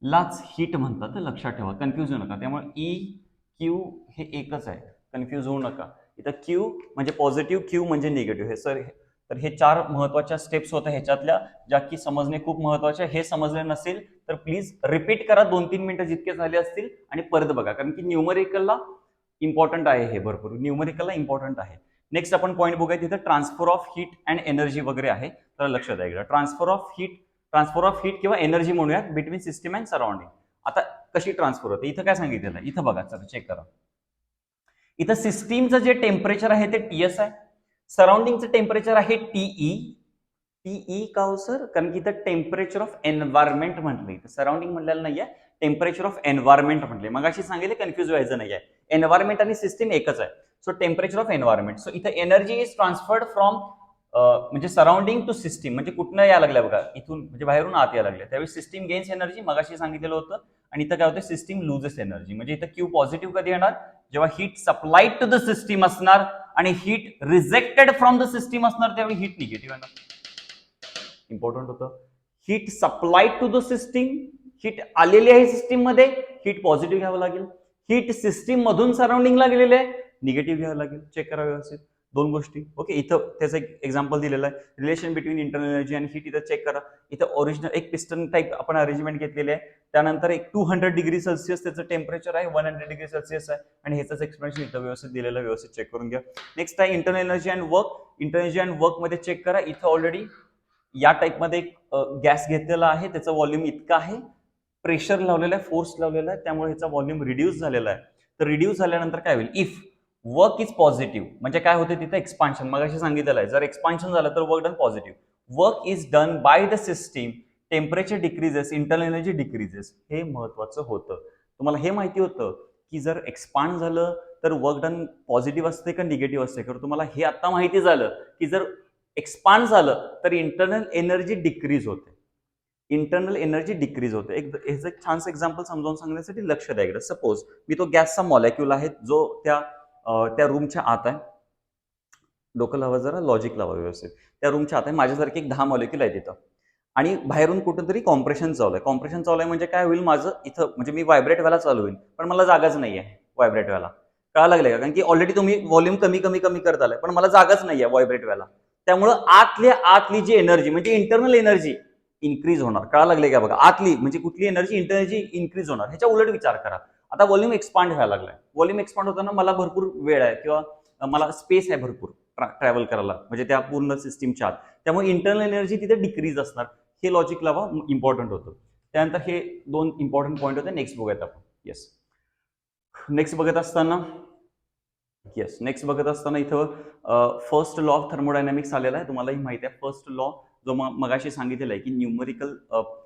लाच हीट म्हणतात, तर लक्षात ठेवा, कन्फ्युज होऊ नका. त्यामुळे ई क्यू हे एकच आहे, कन्फ्युज होऊ नका. इथं क्यू म्हणजे पॉझिटिव्ह, क्यू म्हणजे निगेटिव्ह. हे सर, तर हे 4 महत्वाच्या स्टेप्स होत्या ह्याच्यातल्या, ज्या की समजणे खूप महत्वाचे. हे समजले नसेल तर प्लीज रिपीट करा, 2-3 मिनिटं जितके झाले असतील आणि परत बघा, कारण की न्यूमरिकलला इम्पॉर्टंट आहे हे, भरपूर न्यूमरिकलला इम्पॉर्टंट आहे. नेक्स्ट आपण पॉईंट बघूया, तिथे transfer of heat and energy वगैरे आहे, तर लक्ष द्या इकडे. ट्रान्सफर ऑफ हीट किंवा एनर्जी म्हणूया बिटवीन सिस्टीम अँड सराउंडिंग. आता कशी ट्रान्सफर होते, इथं काय सांगितलेलं आहे, इथं बघा, चला चेक करा. इथं सिस्टीमचं जे टेम्परेचर आहे ते TS आहे, सराउंडिंगचं टेम्परेचर आहे TE. TE का हो सर, कारण की इथं टेम्परेचर ऑफ एन्व्हायरमेंट म्हटलं, इथं सराउंडिंग म्हटलेलं नाहीये, टेम्परेचर ऑफ एन्व्हायरमेंट म्हटले. मग अशी सांगितले, कन्फ्युज व्हायचं नाहीये. एन्व्हायरमेंट आणि सिस्टीम एकच आहे. So temperature of environment. So इथं एनर्जी इज ट्रान्सफर्ड फ्रॉम म्हणजे सराउंडिंग टू सिस्टीम, म्हणजे कुठनं यायला लागल्या बघा, इथून म्हणजे बाहेरून आत यायला लागले. त्यावेळी सिस्टीम गेन्स एनर्जी, मगाशी सांगितलेलं होतं. आणि इथं काय होतं, सिस्टीम लुजेस एनर्जी. म्हणजे इथं क्यू पॉझिटिव्ह कधी येणार, जेव्हा heat supplied to the system असणार आणि heat rejected from the system असणार, त्यावेळी हीट निगेटिव्ह येणार. इम्पॉर्टंट होतं. Heat supplied to the system, heat आलेली आहे सिस्टीम मध्ये, हीट पॉझिटिव्ह घ्यावं लागेल. हीट सिस्टीम मधून सराउंडिंगला गेलेले आहे, निगेटिव्ह घ्यावं लागेल. चेक करा व्यवस्थित, दोन गोष्टी. ओके, इथं त्याचं एक एक्झाम्पल दिलेलं आहे, रिलेशन बिटवीन इंटरनल एनर्जी आणि हीट. इथं चेक करा, इथं ओरिजिनल एक पिस्टन टाईप आपण अरेंजमेंट घेतलेली आहे. त्यानंतर एक 200 डिग्री सेल्सिअस त्याचं टेम्परेचर आहे, 100 डिग्री सेल्सिअस आहे, आणि ह्याचं एक्सप्लेनेशन इथं व्यवस्थित दिलेलं आहे, व्यवस्थित चेक करून घ्या. नेक्स्ट आहे internal energy and work. Internal energy and work मध्ये चेक करा, इथं ऑलरेडी या टाईपमध्ये एक गॅस घेतलेला आहे, त्याचं व्हॉल्यूम इतकं आहे, प्रेशर लावलेला आहे, फोर्स लावलेला आहे, त्यामुळे ह्याचा व्हॉल्यूम रिड्यूस झालेला आहे. तर रिड्यूस झाल्यानंतर काय होईल, इफ वर्क इज पॉझिटिव्ह म्हणजे काय होते तिथे एक्सपान्शन, मगाशी सांगितलेलं आहे, जर एक्सपान्शन झालं तर work done positive, work is done by the system, temperature decreases, internal energy decreases. हे महत्वाचं होतं. तुम्हाला हे माहिती होतं की जर एक्सपांड झालं तर वर्क डन पॉझिटिव्ह असते का निगेटिव्ह असते, कारण तुम्हाला हे आता माहिती झालं की जर एक्सपांड झालं तर इंटरनल एनर्जी डिक्रीज होते, इंटरनल एनर्जी डिक्रीज होते. एक छानसं एक्झाम्पल समजावून सांगण्यासाठी लक्ष द्या इकडे. सपोज मी तो गॅसचा मॉलिक्यूल आहे जो त्या रूमच्या आत आहे, डोकं लावा जरा, लॉजिक लावा व्यवस्थित. त्या रूमच्या आत आहे, माझ्यासारखे एक 10 मॉलिक्यूल आहे तिथं, आणि बाहेरून कुठं तरी कॉम्प्रेशन चालू आहे. कॉम्प्रेशन चालू आहे म्हणजे काय होईल, माझं इथं म्हणजे मी व्हायब्रेट व्हायला चालू होईल, पण मला जागाच नाही आहे व्हायब्रेट व्हायला. कळा लागले का, कारण की ऑलरेडी तुम्ही व्हॉल्यूम कमी कमी कमी करत आलाय, पण मला जागाच नाही आहे व्हायब्रेट व्हायला. त्यामुळं आतली जी एनर्जी म्हणजे इंटरनल एनर्जी इन्क्रीज होणार. कळा लागले का बघा, आतली म्हणजे कुठली एनर्जी, इंटरनर्जी इन्क्रीज होणार. ह्याच्या उलट विचार करा, आता व्हॉल्यूम एक्सपांड व्हायला लागलाय, व्हॉल्यूम एक्सपांड होताना मला भरपूर वेळ आहे किंवा मला स्पेस आहे भरपूर ट्रॅव्हल करायला, म्हणजे त्या पूर्ण सिस्टीमच्या आत, त्यामुळे इंटरनल एनर्जी तिथे डिक्रीज असणार. हे लॉजिक लावा, इम्पॉर्टंट होतं. त्यानंतर हे 2 इम्पॉर्टंट पॉईंट होते. नेक्स्ट बघूयात आपण. नेक्स्ट बघत असताना इथं फर्स्ट लॉ ऑफ थर्मोडायनामिक्स आलेला आहे. तुम्हालाही माहिती आहे फर्स्ट लॉ, जो मगाशी सांगितलेला आहे की न्यूमरिकल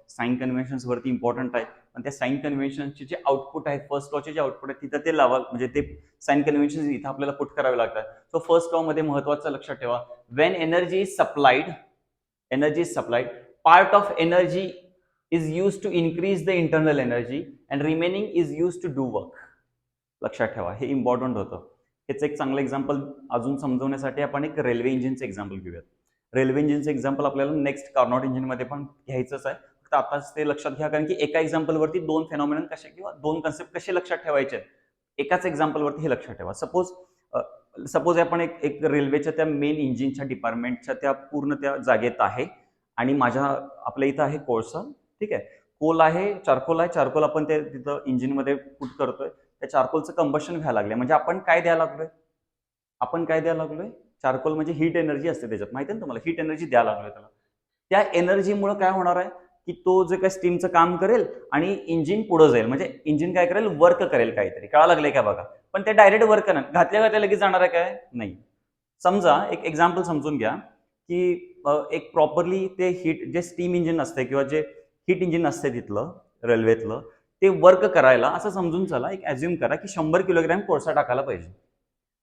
साइन कन्व्हेन्शन्स वरती इम्पॉर्टंट आहे, पण त्या साइन कन्व्हेन्शनचे जे आउटपुट आहे, फर्स्ट लॉचे जे आउटपुट आहे तिथं ते लावा, म्हणजे ते साइन कन्व्हेन्शन इथं आपल्याला पुट करावे लागतात. सो फर्स्ट लॉ मध्ये महत्वाचं लक्षात ठेवा, Wien energy is supplied, part of energy is used to increase the internal energy and remaining is used to do work. लक्षात ठेवा, हे इम्पॉर्टंट होतं. हेच एक चांगलं एक्झाम्पल अजून समजवण्यासाठी आपण एक रेल्वे इंजिनचं एक्झाम्पल घेऊयात. रेल्वे इंजिनचं एक्झाम्पल आपल्याला नेक्स्ट कार्नोट इंजिनमध्ये पण घ्यायचंच आहे, फक्त आताच ते लक्षात घ्या, कारण की एका एक्झाम्पलवरती 2 फेनॉमिनन कसे किंवा 2 कन्सेप्ट कसे लक्षात ठेवायचे एकाच एक्झाम्पलवरती हे लक्षात ठेवा. सपोज आपण एक रेल्वेच्या त्या मेन इंजिनच्या डिपार्टमेंटच्या त्या पूर्ण त्या जागेत आहे, आणि आपल्या इथं आहे कोळसा, ठीक आहे, कोल आहे, चारकोल आहे, चारकोल आपण ते तिथं इंजिनमध्ये पुट करतोय, त्या चारकोलचं कंबशन व्हायला लागले, म्हणजे आपण काय द्यायला लागलोय, चारकोल म्हणजे हीट एनर्जी असते त्याच्यात, माहिती आहे ना तुम्हाला, हीट एनर्जी द्यायला लागलोय त्याला. त्या एनर्जीमुळे काय होणार आहे की तो जे काय स्टीमचं काम करेल आणि इंजिन पुढे जाईल, म्हणजे इंजिन काय करेल, वर्क करेल काहीतरी. कळा लागले का बघा, पण ते डायरेक्ट वर्क करणार, घातल्या लगेच जाणार आहे काय, नाही. समजा एक एक्झाम्पल समजून घ्या की एक प्रॉपरली ते हीट जे स्टीम इंजिन असते किंवा जे हीट इंजिन असते तिथलं रेल्वेतलं, ते वर्क करायला असं समजून चला, एक ॲज्युम करा की 100 किलोग्रॅम कोळसा टाकायला पाहिजे.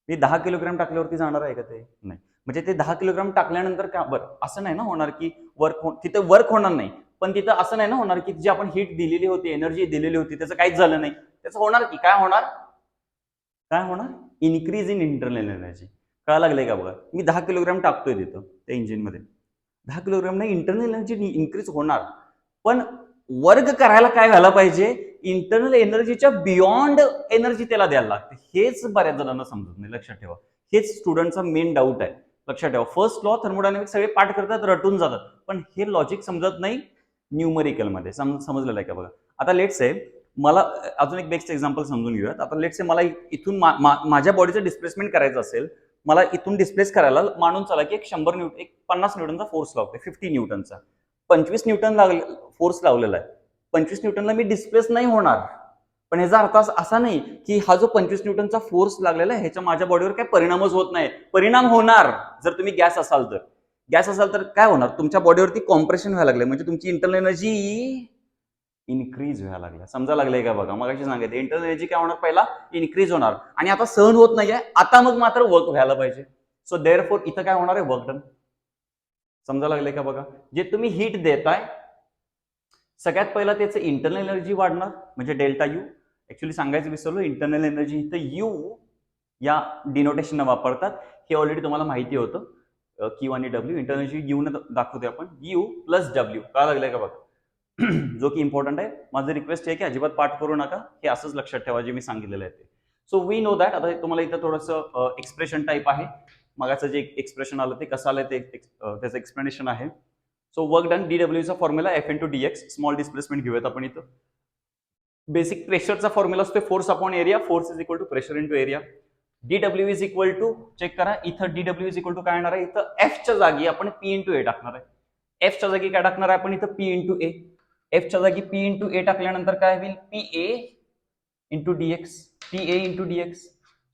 मी 10 किलोग्रॅम टाकल्यावरती जाणार आहे का ते, नाही. म्हणजे ते 10 किलोग्रॅम टाकल्यानंतर का बरं असं नाही ना होणार की तिथे वर्क होणार नाही, पण तिथं असं नाही ना होणार की जी आपण हीट दिलेली होती, एनर्जी दिलेली होती, त्याचं काहीच झालं नाही. त्याचं होणार की काय होणार, इन्क्रीज इन इंटरनल एनर्जी. कळा लागलंय का बघा, मी 10 किलोग्रॅम टाकतोय तिथं त्या इंजिनमध्ये, 10 किलोग्रॅम नाही, इंटरनल एनर्जी इन्क्रीज होणार, पण वर्क करायला काय व्हायला पाहिजे, इंटरनल एनर्जीच्या बियॉन्ड एनर्जी त्याला द्यायला लागते. हेच बऱ्याच जणांना समजत नाही, लक्षात ठेवा. हेच स्टुडंटचा मेन डाऊट आहे, लक्षात ठेवा. फर्स्ट लॉ थर्मोडायनामिक्स सगळे पाठ करतात, रटून जातात, पण हे लॉजिक समजत नाही न्यूमरिकल मध्ये. समजलेलं आहे का बघा. आता लेट्स से मला अजून एक बेस्ट एक्झाम्पल समजून घेऊयात. आता लेट्स से मला इथून माझ्या बॉडीचं डिस्प्लेसमेंट करायचं असेल, मला इथून डिस्प्लेस करायला मानून चला की एक 50 न्यूटनचा फोर्स लावते, 50 न्यूटनचा, 25 न्यूटन फोर्स लावलेला आहे, 25 न्यूटनला मी डिस्प्लेस नाही होणार, पण याचा अर्थ असा नाही की हा जो 25 न्यूटनचा फोर्स लागलेला आहे ह्याचा माझ्या बॉडीवर काही परिणामच होत नाही. परिणाम होणार जर तुम्ही गॅस असाल तर काय होणार, तुमच्या बॉडीवरती कॉम्प्रेशन व्हायला लागले, म्हणजे तुमची इंटरनल एनर्जी इन्क्रीज व्हायला लागल्या. समजा लागले का बघा, मग सांगितलं इंटरनल एनर्जी काय होणार, पहिला इन्क्रीज होणार, आणि आता सहन होत नाहीये, आता मग मात्र वर्क व्हायला पाहिजे. सो देअरफॉर इथं काय होणार आहे, वर्क डन. समजा लागले का बघा, जे तुम्ही हीट देताय सगळ्यात पहिला त्याचं इंटरनल एनर्जी वाढणार, म्हणजे डेल्टा यू. ऍक्च्युली सांगायचं विसरलो, इंटरनल एनर्जी इथं यू या डिनोटेशन वापरतात, हे ऑलरेडी तुम्हाला माहिती होतं. क्यू आणि डब्ल्यू, इंटरनल एनर्जी यू न दाखवते आपण, यू प्लस डब्ल्यू. काय लागलंय का बघा, जो की इम्पॉर्टंट आहे. माझं रिक्वेस्ट आहे की अजिबात पाठ करू नका, हे असंच लक्षात ठेवा जे मी सांगितलेलं आहे ते. So we know that. आता तुम्हाला इथं थोडंसं एक्सप्रेशन टाईप आहे, मगाचं जे एक्सप्रेशन आलं ते कसं आलं ते त्याचं एक्सप्लेनेशन आहे. सो वर्क डन, डीडब्ल्यूचा formula F into D X, small displacement घेऊयात आपण इथं. बेसिक प्रेशरचा फॉर्म्युला असतो force upon area, force is equal to pressure into area. D W is equal to, check करा इथं डीडब्ल्यू इज इक्वल टू काय येणार आहे, इथं एफच्या जागी आपण पी इंटू ए टाकणार आहे. एफच्या जागी काय टाकणार आहे आपण इथं, पी इंटू ए. एफच्या जागी पी इंटू ए टाकल्यानंतर काय होईल, P A into dx, P A into dx.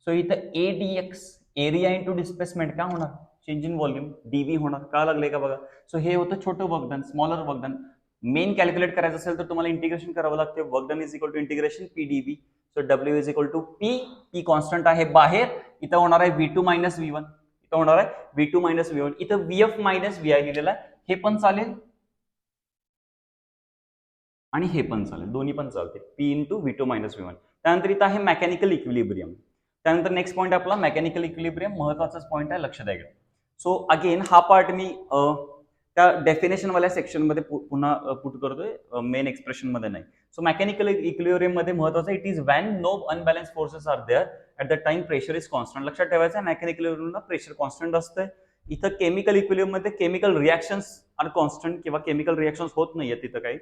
So इथं A dx area into displacement काय होणार, चेंज इन व्हॉल्यूम डीव्ही होणार. का लागले का बघा. सो हे होतं छोटं work done, smaller work done. Main calculate करायचं असेल तर तुम्हाला इंटिग्रेशन करावं लागते. Work done is equal to integration P dV. So W is equal to P constant आहे बाहेर, इथं होणार आहे V2 मायनस V1, इथं होणार आहे V2 मायनस V1. इथं VF मायनस VI लिहिलेलं आहे, हे पण चालेल आणि हे पण चालेल, दोन्ही पण चालते. P into V2 minus V1. त्यानंतर इथं आहे मेकॅनिकल इक्विलिब्रियम. त्यानंतर नेक्स्ट पॉईंट आपला मेकॅनिकल इक्विलिब्रियम, महत्वाचाच पॉईंट आहे, लक्ष द्यायला. सो अगेन हा पार्ट मी त्या डेफिनेशन वाल्या सेक्शन मध्ये पुन्हा पुट करतोय, मेन एक्सप्रेशन मध्ये नाही. सो मेकॅनिकल इक्विलिब्रियम मध्ये महत्वाचं it is when no unbalance forces are there at the time pressure is constant. लक्षात ठेवायचं मेकॅनिकल इक्विलिब्रियमला प्रेशर कॉन्स्टंट असतं. इथं केमिकल इक्विलिब्रियम मध्ये केमिकल रिएक्शन्स आर कॉन्स्टंट किंवा केमिकल रिएक्शन्स होत नाहीये तिथं काही.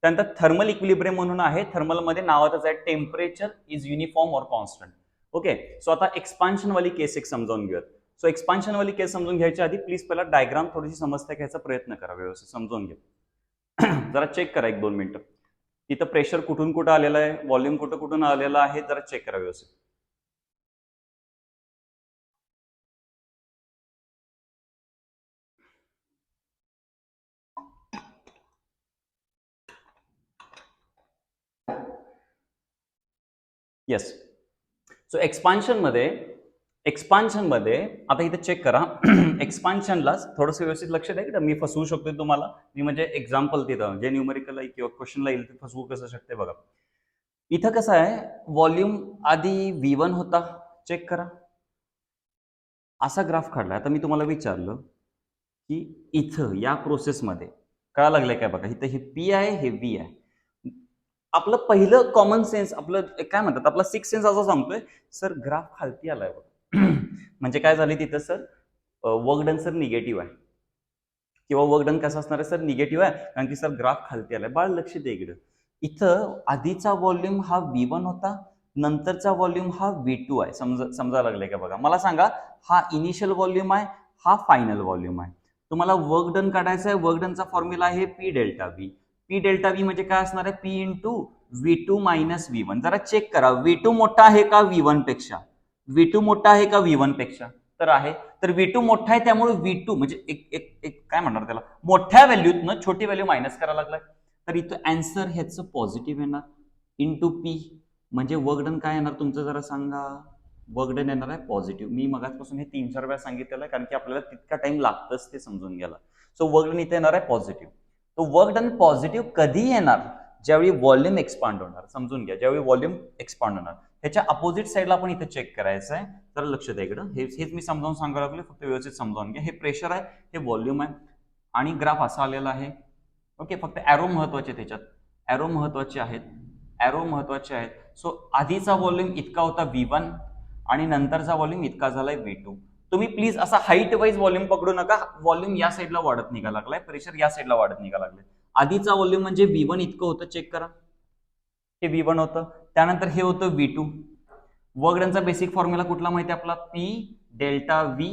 त्यानंतर थर्मल इक्विलिब्रियम म्हणून आहे, थर्मल मध्ये नावातच आहे टेम्परेचर इज युनिफॉर्म और कॉन्स्टंट. ओके. सो आता एक्सपान्शन वाली केस एक समजावून घेऊयात. सो एक्सपान्शन वाली केस समजून घ्यायच्या आधी प्लीज पहिला डायग्राम थोडीशी समजता घ्यायचा प्रयत्न करा, व्यवस्थित समजून घ्या. जरा चेक करा 1-2 मिनिटं. तिथं प्रेशर कुठून कुठं आलेलं आहे, व्हॉल्यूम कुठं कुठून आलेलं आहे, जरा चेक करा व्यवस्थित. येस. सो एक्सपान्शन मध्ये आता इथे चेक करा. एक्सपान्शनला थोडंसं व्यवस्थित लक्ष द्या की मी फसवू शकतो तुम्हाला. मी म्हणजे एक्झाम्पल तिथं जे न्यूमेरिकल किंवा क्वेश्चनला येईल ते फसवू कसं शकते बघा. इथं कसं आहे, व्हॉल्यूम आधी V1 होता, चेक करा. असा ग्राफ काढला. आता मी तुम्हाला विचारलं की इथं या प्रोसेसमध्ये काय लागलंय काय बघा. इथं हे P आहे, हे V आहे. आपलं पहिलं कॉमन सेन्स, आपलं काय म्हणतात, आपला सिक्स सेन्स असं सांगतोय सर ग्राफ खालती आलाय बघा. म्हणजे काय झालं तिथं sir, work done sir negative आहे किंवा वर्क डन कसं असणार आहे सर, निगेटिव्ह आहे, कारण की सर ग्राफ खालती आलाय. बाळ लक्ष दे इकडं. इथं आधीचा व्हॉल्यूम हा V1 होता, नंतरचा व्हॉल्यूम हा V2 आहे. समजा लागलंय का बघा. मला सांगा, हा इनिशियल व्हॉल्यूम आहे, हा फायनल व्हॉल्यूम आहे. तुम्हाला वर्क डन काढायचं आहे. वर्क डनचा फॉर्म्युला आहे P delta V. P delta V म्हणजे काय असणार आहे, P into V2 minus V1. जरा चेक करा, V2 मोठा आहे का V1 पेक्षा, V2 मोठा आहे का V1 पेक्षा, तर आहे. तर V2 मोठा आहे, त्यामुळे V2 म्हणजे एक काय म्हणणार त्याला, मोठ्या व्हॅल्यूतनं छोटी व्हॅल्यू मायनस करायला लागलाय. तर इथं आन्सर ह्याचं पॉझिटिव्ह येणार इंटू P. म्हणजे वर्क डन काय येणार तुमचं, जरा सांगा. वर्क डन येणार आहे पॉझिटिव्ह. मी मगाचपासून हे 3-4 वेळा सांगितलेलं आहे, कारण की आपल्याला तितका टाइम लागतच ते समजून घ्यायला. सो वर्क डन इथे येणार आहे पॉझिटिव्ह. तो वर्क डन पॉझिटिव्ह कधी येणार, ज्यावेळी व्हॉल्यूम एक्सपांड होणार. समजून घ्या, ज्यावेळी व्हॉल्यूम एक्सपांड होणार. ह्याच्या अपोजिट साईडला आपण इथे चेक करायचं आहे. तर लक्ष द्या इकडं, हेच मी समजावून सांगायला लागलो, फक्त व्यवस्थित समजावून घ्या. हे प्रेशर आहे, हे व्हॉल्यूम आहे आणि ग्राफ असा आलेला आहे. ओके. फक्त ॲरो महत्वाचे, त्याच्यात ॲरो महत्वाचे आहेत, ॲरो महत्वाचे आहेत. सो आधीचा व्हॉल्यूम इतका होता V1 आणि नंतरचा व्हॉल्यूम इतका झालाय V2. तुम्ही प्लीज असा हाईट वाईज व्हॉल्यूम पकडू नका. व्हॉल्यूम या साईडला वाढत निघा लागलाय, प्रेशर या साईडला वाढत निघा लागलाय. आधीचा व्हॉल्यूम म्हणजे V1 इतकं होतं, चेक करा, हे V1 होतं. त्यानंतर हे होतं V2. वर्क डनचा बेसिक फॉर्म्युला कुठला माहिती आपला, P delta V,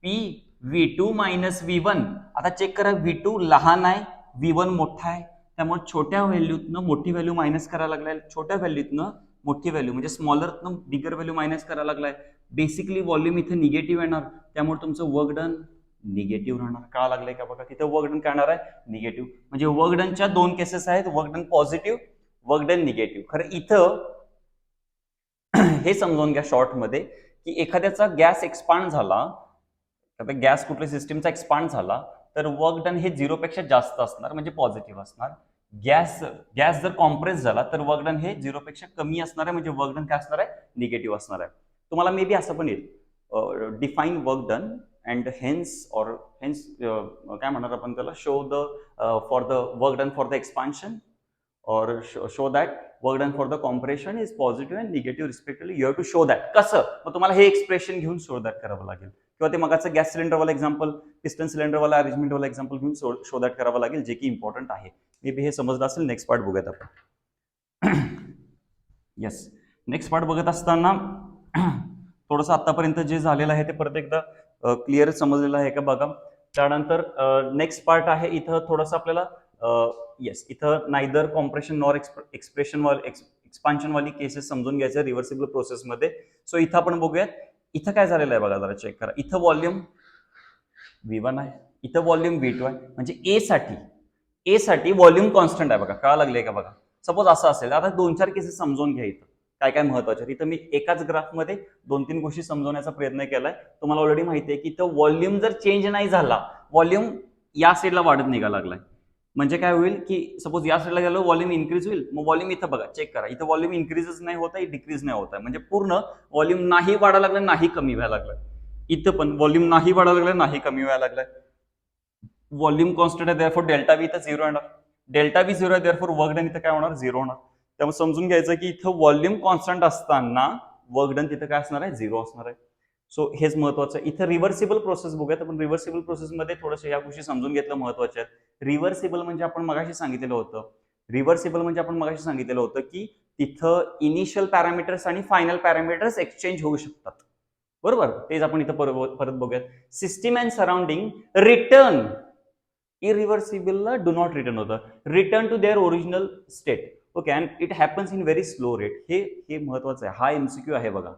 P V2 minus V1. आता चेक करा, V2 लहान आहे, V1 मोठा आहे, त्यामुळे छोट्या व्हॅल्यूतनं मोठी व्हॅल्यू मायनस करायला लागलाय. छोट्या व्हॅल्यूतनं मोठी व्हॅल्यू म्हणजे स्मॉलरतनं बिगर व्हॅल्यू मायनस करायला लागलाय. बेसिकली व्हॉल्यूम इथे निगेटिव्ह येणार, त्यामुळे तुमचं वर्क डन निगेटिव्ह राहणार. का लागलंय का बघा, तिथे वर्क डन काय येणार आहे, निगेटिव्ह. म्हणजे वर्क डनच्या 2 केसेस आहेत, work done positive, work done negative. खरं इथं हे समजून घ्या शॉर्ट मध्ये, की एखाद्याचा गॅस एक्सपांड झाला, गॅस कुठल्या सिस्टीमचा एक्सपांड झाला, तर वर्क डन हे 0 पेक्षा जास्त असणार, म्हणजे पॉझिटिव्ह असणार. गॅस जर कॉम्प्रेस झाला तर वर्क डन हे 0 पेक्षा कमी असणार आहे, म्हणजे वर्क डन काय असणार आहे, निगेटिव्ह असणार आहे. तुम्हाला मे बी असं पण येईल, define work done and hence काय म्हणणार आपण त्याला, show the for the work done for the expansion or show that work done for the compression is positive and negative respectively. You have to show that. कसं, मग तुम्हाला हे expression घेऊन show that करावं लागेल, किंवा ते मगाचं गॅस सिलेंडरवाला एक्झाम्पल, पिस्टन सिलेंडरवाला अरेंजमेंटवाला एक्झाम्पल घेऊन शो दॅट करावं लागेल, जे की इम्पॉर्टंट आहे. मे बी हे समजलं असेल. नेक्स्ट पार्ट बघूयात आपण. येस, नेक्स्ट पार्ट बघत असताना थोडंसं आतापर्यंत जे झालेलं आहे ते परत एकदा क्लिअर समजलेलं आहे का बघा. त्यानंतर नेक्स्ट पार्ट आहे, इथं थोडंसं आपल्याला येस, इथं नायदर कॉम्प्रेशन नॉर एक्सपान्शन वाली केसेस समजून घ्यायचं रिव्हर्सिबल प्रोसेसमध्ये. सो इथं आपण बघूयात, इथं काय झालेलं आहे बघा, जरा चेक करा. इथं व्हॉल्यूम V1 आहे, इथं व्हॉल्यूम V2 आहे. म्हणजे ए साठी व्हॉल्यूम कॉन्स्टंट आहे बघा. कळा लागले का बघा. सपोज असं असेल, आता 2-4 केसेस समजून घ्या. इथं काय काय महत्वाचे. इथं मी एकाच ग्राफमध्ये 2-3 गोष्टी समजवण्याचा प्रयत्न केलाय. तुम्हाला ऑलरेडी माहिती आहे की इथं व्हॉल्यूम जर चेंज नाही झाला, व्हॉल्यूम या साईडला वाढत निघा लागलाय. म्हणजे काय होईल की सपोज या साईडला गेलो, व्हॉल्यूम इन्क्रीज होईल. मग व्हॉल्यूम इथं बघा, चेक करा, इथं व्हॉल्यूम इन्क्रीजच नाही होत आहे, डिक्रीज नाही होत आहे. म्हणजे पूर्ण व्हॉल्यूम नाही वाढायला लागलं, नाही कमी व्हायला लागलं. इथं पण व्हॉल्यूम नाही वाढायला लागलं, नाही कमी व्हायला लागलं. व्हॉल्यूम कॉन्स्टंट आहे, देअरफॉर डेल्टा व्ही इथं 0 येणार. डेल्टा व्ही 0 आहे, देअरफॉर वर्क डन इथं काय होणार, 0 होणार. त्यामुळे समजून घ्यायचं की इथं व्हॉल्यूम कॉन्स्टंट असताना वर्क डन तिथं काय असणार आहे, 0 असणार आहे. सो हेच महत्वाचं. इथं रिव्हर्सिबल प्रोसेस बघूयात आपण. रिव्हर्सिबल प्रोसेसमध्ये थोडंसं या गोष्टी समजून घेतलं महत्वाच्या आहेत. रिव्हर्सिबल म्हणजे आपण मगाशी सांगितलेलं होतं की तिथं इनिशियल पॅरामीटर्स आणि फायनल पॅरामीटर्स एक्सचेंज होऊ शकतात. बरोबर, तेच आपण इथं परत बघूयात. सिस्टीम अँड सराउंडिंग रिटर्न इरिव्हर्सिबलला डू नॉट रिटर्न होतं, return to their original state. Okay, and it happens in very slow rate. हे महत्वाचं आहे. हा एमसीक्यू आहे बघा,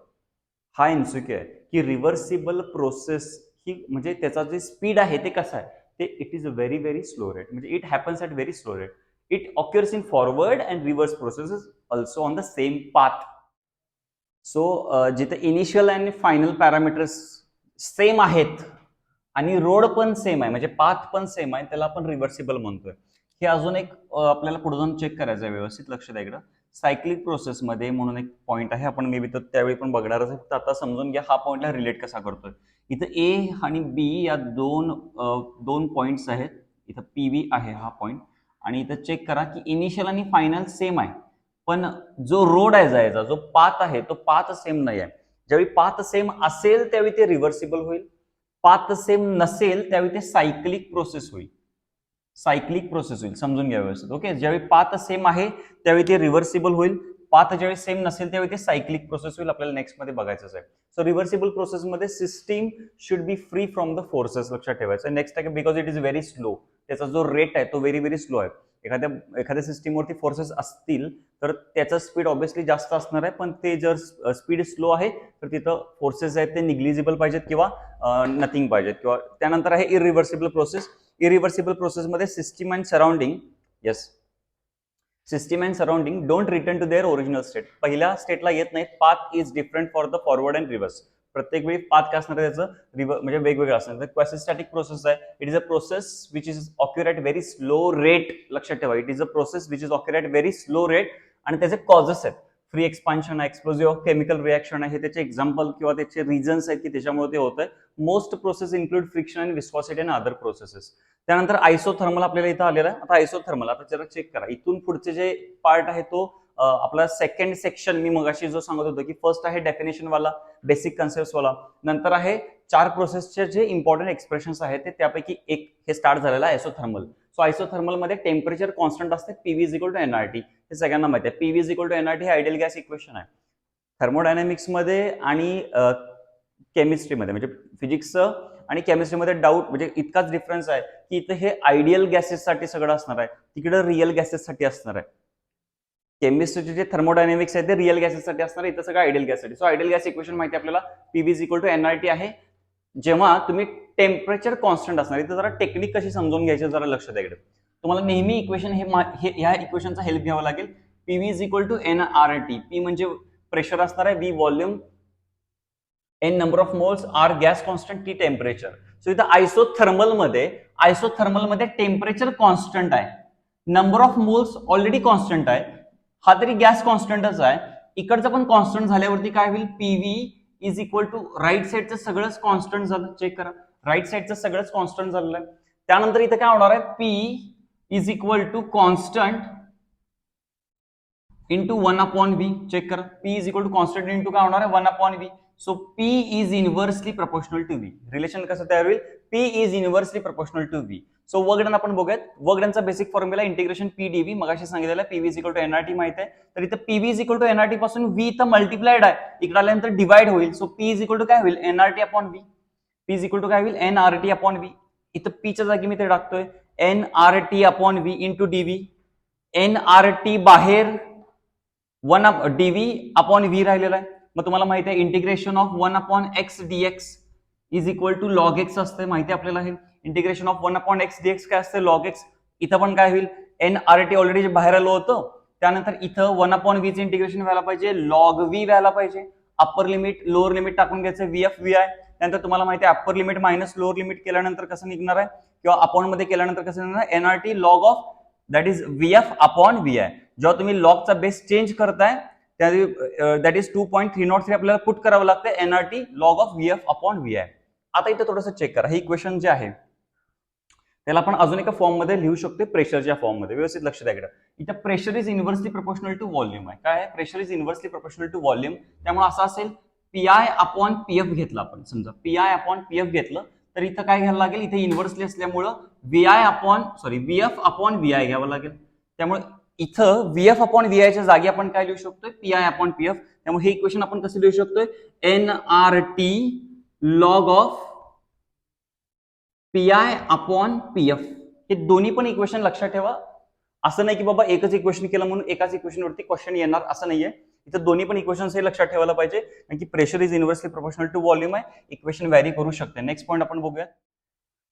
हा एमसीक्यू आहे की रिव्हर्सिबल प्रोसेस ही म्हणजे त्याचा जे स्पीड आहे ते कसं आहे, ते it is a very very slow rate. म्हणजे it happens at very slow rate. It occurs in forward and reverse processes also on the same path. So जिथे इनिशियल आणि फायनल पॅरामीटर्स सेम आहेत आणि रोड पण same आहे, म्हणजे path पण same आहे, त्याला आपण रिव्हर्सिबल म्हणतोय. हे अजून एक आपल्याला पुढे जाऊन चेक करायचं आहे. व्यवस्थित लक्ष द्या इकडं. सायक्लिक प्रोसेसमध्ये म्हणून एक पॉईंट आहे, आपण मे बी तर त्यावेळी पण बघणारच आहे. फक्त आता समजून घ्या हा पॉईंटला रिलेट कसा करतोय. इथं ए आणि बी या दोन पॉईंट्स आहेत. इथं PV आहे हा पॉईंट, आणि इथं चेक करा की इनिशियल आणि फायनल सेम आहे, पण जो रोड आहे जायचा, जो पाथ आहे, तो पाथ सेम नाही आहे. ज्यावेळी पाथ सेम असेल त्यावेळी ते रिव्हर्सिबल होईल. पाथ सेम नसेल त्यावेळी ते सायक्लिक प्रोसेस होईल. समजून घ्या व्यवस्थित. ओके, ज्यावेळी पाथ सेम आहे त्यावेळी ते रिव्हर्सिबल होईल. पाथ ज्यावेळी सेम नसेल त्यावेळी ते सायक्लिक प्रोसेस होईल. आपल्याला नेक्स्ट मध्ये बघायचं आहे. सो रिव्हर्सिबल प्रोसेसमध्ये system should be free from the forces. लक्षात ठेवायचं. नेक्स्ट आहे because it is very slow. त्याचा जो रेट आहे तो व्हेरी व्हेरी स्लो आहे. एखाद्या सिस्टीमवरती फोर्सेस असतील तर त्याचा स्पीड ऑब्व्हियसली जास्त असणार आहे, पण ते जर स्पीड स्लो आहे तर तिथं फोर्सेस आहेत ते निग्लिजिबल पाहिजेत किंवा नथिंग पाहिजेत. किंवा त्यानंतर आहे इरिव्हर्सिबल प्रोसेस. इरिव्हर्सिबल प्रोसेसमध्ये system and surrounding don't return to their original state. पहिल्या स्टेटला येत नाहीत. Path is different for the forward and reverse. प्रत्येक वेळी पाथ काय असणार आहे त्याचं म्हणजे वेगवेगळं असणार. क्वासिस्टॅटिक प्रोसेस आहे. It is a process which is occur at very slow rate. लक्षात ठेवा, it is a process which is occur at very slow rate. आणि त्याचे कॉजेस आहेत. फ्री एक्सपान्शन आहे, एक्सप्लोजिव्ह केमिकल रिएक्शन आहे, हे त्याचे एक्झाम्पल किंवा त्याचे रिझन्स आहेत की त्याच्यामुळे ते होत आहे. Most process include friction and viscosity and other processes. त्यानंतर आयसोथर्मल आपल्याला इथं आलेला आहे. आता आयसोथर्मल, आता जरा चेक करा. इथून पुढचे जे पार्ट आहे तो आपला सेकंड सेक्शन मी मगाशी जो सांगत होतो की फर्स्ट आहे डेफिनेशन वाला, बेसिक कन्सेप्ट वाला. नंतर आहे 4 प्रोसेसचे जे इम्पॉर्टंट एक्सप्रेशन्स आहेत ते, त्यापैकी एक हे स्टार्ट झालेलं आहे आयसोथर्मल. सो आयसोथर्मल मध्ये टेम्परेचर कॉन्स्टंट असते. PV = nRT. हे सगळ्यांना माहिती आहे. PV = nRT हे आयडियल गॅस इक्वेशन आहे. थर्मोडायनामिक्स मध्ये आणि केमिस्ट्रीमध्ये, म्हणजे फिजिक्स आणि केमिस्ट्रीमध्ये डाऊट म्हणजे इतकाच डिफरन्स आहे की इथं हे आयडियल गॅसेससाठी सगळं असणार आहे, तिकडे रिअल गॅसेससाठी असणार आहे. केमिस्ट्रीचे जे थर्मोडायनामिक्स आहे ते रिअल गॅसेससाठी असणार आहे, इथं सगळं आयडियल गॅससाठी. सो आयडियल गॅस इक्वेशन माहिती आपल्याला, PV = nRT आहे. जेव्हा तुम्ही टेम्परेचर कॉन्स्टंट असणार, इथं जरा टेक्निक कशी समजून घ्यायची जरा लक्ष द्या इकडे. तुम्हाला नेहमी इक्वेशन ह्या इक्वेशनचा हेल्प घ्यावा लागेल. PV = nRT. P म्हणजे प्रेशर असणार आहे, V volume, N number of moles, R gas constant, T temperature. So इथं आयसोथर्मलमध्ये टेम्परेचर कॉन्स्टंट आहे, number of moles already constant आहे, हा तरी गॅस कॉन्स्टंटच आहे. इकडचं पण कॉन्स्टंट झाल्यावरती काय होईल, PV = राईट साईडचं सगळंच कॉन्स्टंट झालं. चेक करा, राईट साईडचं सगळंच कॉन्स्टंट झालेलं आहे. त्यानंतर इथं काय होणार आहे, P = constant into 1/V. Check करा, P = कॉन्स्टंट इंटू काय होणार आहे, 1/V. So P is inversely proportional to V. Relation कसं तयार होईल, P is inversely proportional to V. So work done आपण बघूयात. वर्क डनचा बेसिक फॉर्म्युला इंटिग्रेशन PdV. मगाशी सांगितलेलं PV = nRT माहिती आहे. तर इथं PV = nRT पासून V इथं मल्टिप्लाइड आहे, इकडे आल्यानंतर डिवाइड होईल. सो P = काय होईल, nRT/V. P = काय होईल, nRT/V. इथं P च्या जागी मी ते टाकतोय nRT upon V into dV. nRT बाहेर 1 dv अपॉन व्ही राहिलेला आहे. मग तुम्हाला माहिती आहे integration of 1 upon X dx is equal to log X असते. माहिती आहे आपल्याला हे integration of 1 upon X dx काय असते, लॉग एक्स. इथं पण काय होईल, nRT ऑलरेडी बाहेर आलं होतं, त्यानंतर इथं 1 अपॉन व्ही चे इंटिग्रेशन व्हायला पाहिजे, लॉग व्ही व्हायला पाहिजे. अप्पर लिमिट लोअर लिमिट टाकून घ्यायचं vf vi. त्यानंतर तुम्हाला माहिती आहे upper limit minus lower limit केल्यानंतर कसं निघणार आहे, किंवा अपॉन मध्ये केल्यानंतर कसं निघणार, nRT log of that is vf upon vi. जेव्हा तुम्ही लॉगचा बेस चेंज करताय त्या दॅट इज 2.303 आपल्याला पुट करावं लागतं nRT log of vf upon vi. आता इथं थोडंसं चेक करा, हे इक्वेशन जे आहे त्याला आपण अजून एका फॉर्म मध्ये लिहू शकतो, प्रेशरच्या फॉर्म मध्ये. व्यवस्थित लक्ष द्या इकडे. इथं pressure is inversely proportional to volume आहे. काय आहे, pressure is inversely proportional to volume. त्यामुळे असं असेल पीआय अपॉन पीएफ घेतला आपण, समजा पीआय अपॉन पीएफ घेतलं तर इथं काय घ्यायला लागेल, इथे इन्व्हर्सली असल्यामुळं व्हीएफ अपॉन व्हीआय घ्यावं लागेल. त्यामुळे इथं व्हीएफ अपॉन व्हीआय च्या जागी आपण काय लिहू शकतोय, पीआय अपॉन पीएफ. त्यामुळे हे इक्वेशन आपण कसं लिहू शकतोय, nRT log of PI upon PF. हे दोन्ही पण इक्वेशन लक्षात ठेवा. असं नाही की बाबा एकच इक्वेशन केलं म्हणून एकाच इक्वेशन वरती क्वेश्चन येणार, असं नाहीये. इथं दोन्ही पण इक्वेशन्स हे लक्षात ठेवायला पाहिजे, कारण की pressure is inversely proportional to volume आहे. इक्वेशन व्हॅरी करू शकते. नेक्स्ट पॉईंट आपण बघूया.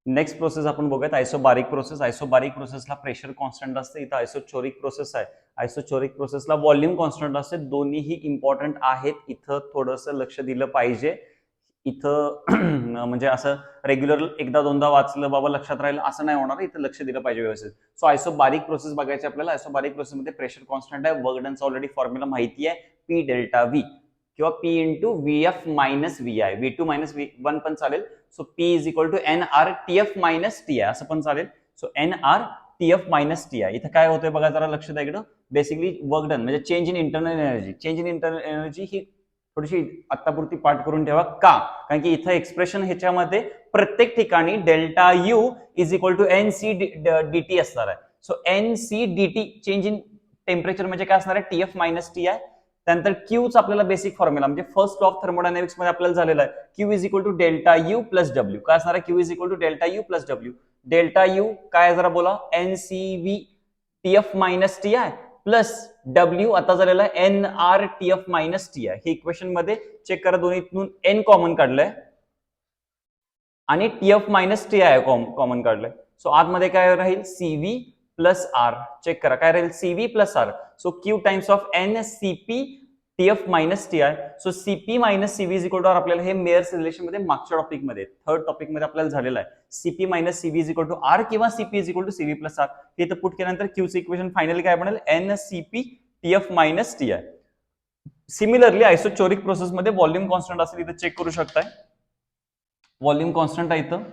नेक्स्ट प्रोसेस आपण बघूयात आयसोबारिक प्रोसेस. आयसोबारिक प्रोसेसला प्रेशर कॉन्स्टंट असते. इथं आयसोचोरिक प्रोसेस आहे, आयसोचोरिक प्रोसेसला व्हॉल्यूम कॉन्स्टंट असते. दोन्हीही इम्पॉर्टंट आहेत. इथं थोडंसं लक्ष दिलं पाहिजे. इथं म्हणजे असं रेग्युलर एकदा दोनदा वाचलं बाबा लक्षात राहिलं असं नाही होणार, इथं लक्ष दिलं पाहिजे व्यवस्थित. सो आयसोबारिक प्रोसेस बघायची आपल्याला. आयसोबारिक प्रोसेसमध्ये प्रेशर कॉन्स्टंट आहे, वर्क डनचा ऑलरेडी फॉर्म्युला माहिती आहे, पी डेल्टा व्ही किंवा P into V F minus V I. V2 minus V1 पण चालेल. So P is equal to nRTF minus T असं पण चालेल. So nRTF minus T. इथं काय होतंय बघा, जरा लक्ष द्या इकडं. बेसिकली वर्क डन म्हणजे change in internal energy. Change in internal energy ही थोडीशी आत्तापुरती पाठ करून ठेवा. का, कारण की इथं एक्सप्रेशन ह्याच्यामध्ये प्रत्येक ठिकाणी delta U is equal to nC dT असणार आहे. So nC dT change in temperature म्हणजे काय असणार आहे, टीएफ मायनस टी आहे. त्यानंतर क्यूच आपल्याला बेसिक फॉर्म्युला म्हणजे फर्स्ट लॉ ऑफ थर्मोडायनामिक्स मध्ये आपल्याला झालेला आहे, Q is equal to delta U plus W. काय असणार आहे, Q is equal to delta U plus W. Delta U काय जरा बोला, एनसीव्ही टीएफ मायनस टी आहे प्लस डब्ल्यू आता झालेला आहे nRTF मायनस टी आहे. हे इक्वेशन मध्ये चेक करा, दोन्हीतून एन कॉमन काढलंय आणि टीएफ मायनस टी आहे कॉमन काढलंय. सो आतमध्ये काय राहील, सीव्ही प्लस आर. चेक करा काय राहील, C V plus R. So Q times of N C P T F minus T आहे. So C P minus C V is equal to R. आपल्याला हे मेयर्स रिलेशन मध्ये मागच्या टॉपिक मध्ये थर्ड टॉपिक मध्ये आपल्याला झालेलं आहे. C P minus C V is equal to R किंवा C P is equal to C V plus R. हे इथं पुट केल्यानंतर क्यूचं इक्वेशन फायनली काय बनेल, N C P T F minus T आहे. सिमिलरली आयसोचोरिक प्रोसेस मध्ये व्हॉल्यूम कॉन्स्टंट असेल, इथं चेक करू शकताय. व्हॉल्यूम कॉन्स्टंट आहे इथं.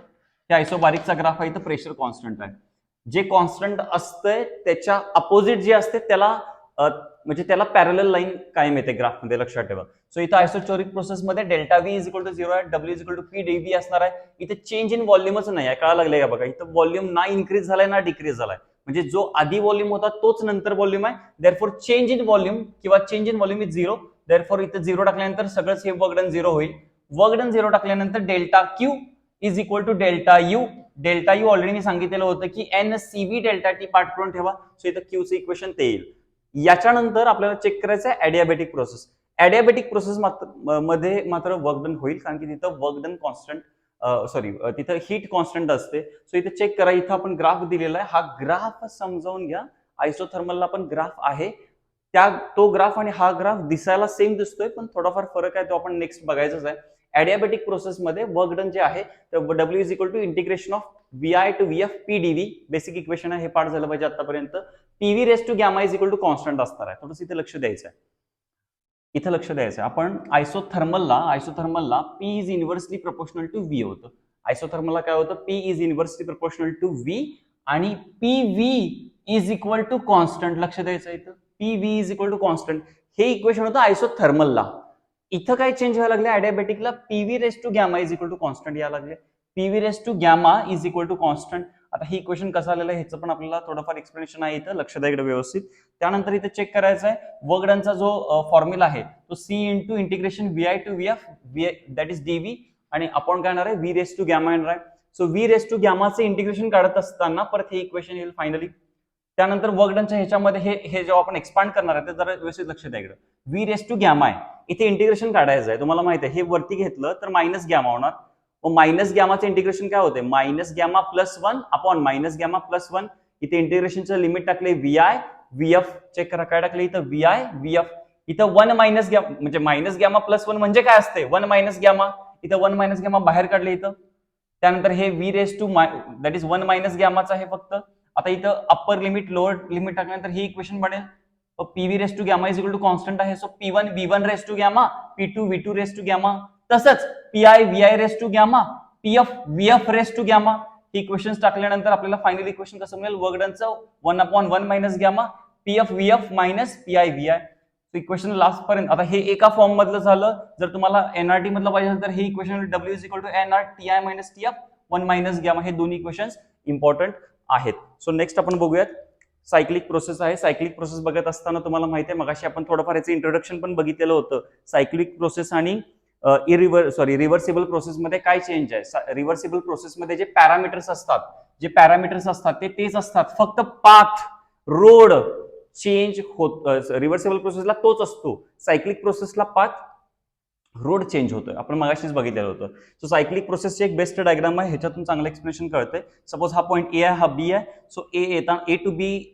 हे आयसोबारिकचा ग्राफ आहे, इथं प्रेशर कॉन्स्टंट आहे. जे कॉन्स्टंट असतंय त्याच्या अपोजिट जे असते त्याला म्हणजे त्याला पॅरलल लाईन कायम येते ग्राफ मध्ये, लक्षात ठेवा. सो इथं आयसोचोरिक प्रोसेस मध्ये delta V is equal to 0 आहे, W is equal to P dV असणार आहे. इथे चेंज इन व्हॉल्यूमच नाही आहे, कळायला लागले का बघा. इथं व्हॉल्यूम ना इन्क्रीज झालाय ना डिक्रीज झालाय, म्हणजे जो आधी व्हॉल्यूम होता तोच नंतर व्हॉल्यूम आहे. देअरफॉर चेंज इन व्हॉल्यूम किंवा change in volume is 0. Therefore इथं 0 टाकल्यानंतर सगळंच हे वर्क डन 0 होईल. वर्क डन 0 टाकल्यानंतर delta Q is equal to delta U. Delta U already मी सांगितलेलं होतं की N C V delta T part करून ठेवा. सो इथं क्यूचं इक्वेशन ते येईल. याच्यानंतर आपल्याला चेक करायचं आहे ॲडियाबॅटिक प्रोसेस. ॲडियाबॅटिक प्रोसेस मध्ये मात्र वर्क डन होईल, कारण की तिथं वर्क डन कॉन्स्टंट तिथं हीट कॉन्स्टंट असते. सो इथे चेक करा, इथं आपण ग्राफ दिलेला आहे. हा ग्राफ समजावून घ्या. आयसोथर्मलला पण ग्राफ आहे, तो ग्राफ आणि हा ग्राफ दिसायला सेम दिसतोय, पण थोडाफार फरक आहे, तो आपण नेक्स्ट बघायचाच आहे. ॲडियाबॅटिक प्रोसेस मध्ये वर्क डन जे आहे W is equal to integration of Vi to Vf P dV. Basic equation आहे, हे पार्ट झालं पाहिजे आतापर्यंत. PV raise to gamma is equal to constant असणार आहे. थोडंसं इथे लक्ष द्यायचं आहे, इथं लक्ष द्यायचं आहे. आपण आयसोथर्मलला P is inversely proportional to V होतं. आयसोथर्मलला काय होतं, P is inversely proportional to V आणि P V is equal to constant. लक्ष द्यायचं इथं, P V is equal to constant. हे इक्वेशन होतं आयसोथर्मलला. इथं काय चेंज व्हायला लागले, ॲडियाबॅटिकला P V raise to gamma is equal to constant यायला लागले. P V raise to gamma is equal to constant. आता ही इक्वेशन कसं आलेलं आहे ह्याचं पण आपल्याला थोडंफार एक्सप्लेनेशन आहे, इथं लक्ष द्या इकडे व्यवस्थित. त्यानंतर इथे चेक करायचं आहे वर्क डनचा जो फॉर्म्युला आहे तो C into integration V I to V F that is D V आणि अपॉन काय येणार आहे व्ही रेस टू गॅमा येणार आहे. सो व्ही रेस टू गॅमाचे इंटिग्रेशन काढत असताना परत हे इक्वेशन येईल फायनली. त्यानंतर वर्क डनच्या ह्याच्यामध्ये हे जेव्हा आपण एक्सपांड करणार आहे ते जरा व्यवस्थित लक्ष द्या इकडे. व्ही रेस टू गॅमा आहे, इथे इंटिग्रेशन काढायचं आहे. तुम्हाला माहिती आहे हे वरती घेतलं तर मायनस गॅमा होणार. मग मायनस गॅमाचं इंटिग्रेशन काय होते, minus gamma plus 1 upon minus gamma plus 1. इथे इंटिग्रेशनचं लिमिट टाकले V I V F. Check करा काय टाकले इथं, व्ही आय व्ही एफ. इथं 1 मायनस गॅमा म्हणजे मायनस गॅमा प्लस 1 म्हणजे काय असते, 1 मायनस गॅमा. इथं 1 मायनस गॅमा बाहेर काढले इथं. त्यानंतर हे V raise to that is 1 minus गॅमाचं आहे फक्त. आता इथं अप्पर लिमिट लोअर लिमिट टाकल्यानंतर ही इक्वेशन बनेल. P V raise to gamma is equal to constant आहे. So P1 V1 raise to gamma, P2 V2 raise to gamma. तसंच PI VI raise to gamma, PF VF raise to gamma. ही इक्वेशन्स टाकल्यानंतर आपल्याला final equation कसं मिळेल, work डनचं 1/1 minus gamma PF VF minus PI VI. Equation last पर्यंत. आता हे एका फॉर्म मधलं झालं. जर तुम्हाला एनआरटी मधलं पाहिजे तर हे equation W is equal to NR TI minus TF 1 minus gamma. हे दोन्ही इक्वेशन्स इम्पॉर्टंट आहेत. सो नेक्स्ट आपण बघूयात सायक्लिक प्रोसेस आहे. सायक्लिक प्रोसेस बघत असताना तुम्हाला माहिती आहे मगाशी आपण थोडंफार याचं इंट्रोडक्शन पण बघितलेलं होतं. सायक्लिक प्रोसेस आणि रिव्हर्सिबल प्रोसेसमध्ये काय चेंज आहे. रिव्हर्सिबल प्रोसेसमध्ये जे पॅरामीटर्स असतात ते तेच असतात, फक्त पाथ रोड चेंज होत. रिव्हर्सिबल प्रोसेसला तोच असतो, सायक्लिक प्रोसेसला पाथ रोड चेंज होतोय. आपण मगाशीच बघितलेलं होतं. सो सायक्लिक प्रोसेसची एक बेस्ट डायग्राम आहे, ह्याच्यातून चांगलं एक्सप्लेनेशन कळतंय. सपोज हा पॉईंट ए आहे, हा बी आहे. सो ए टू बी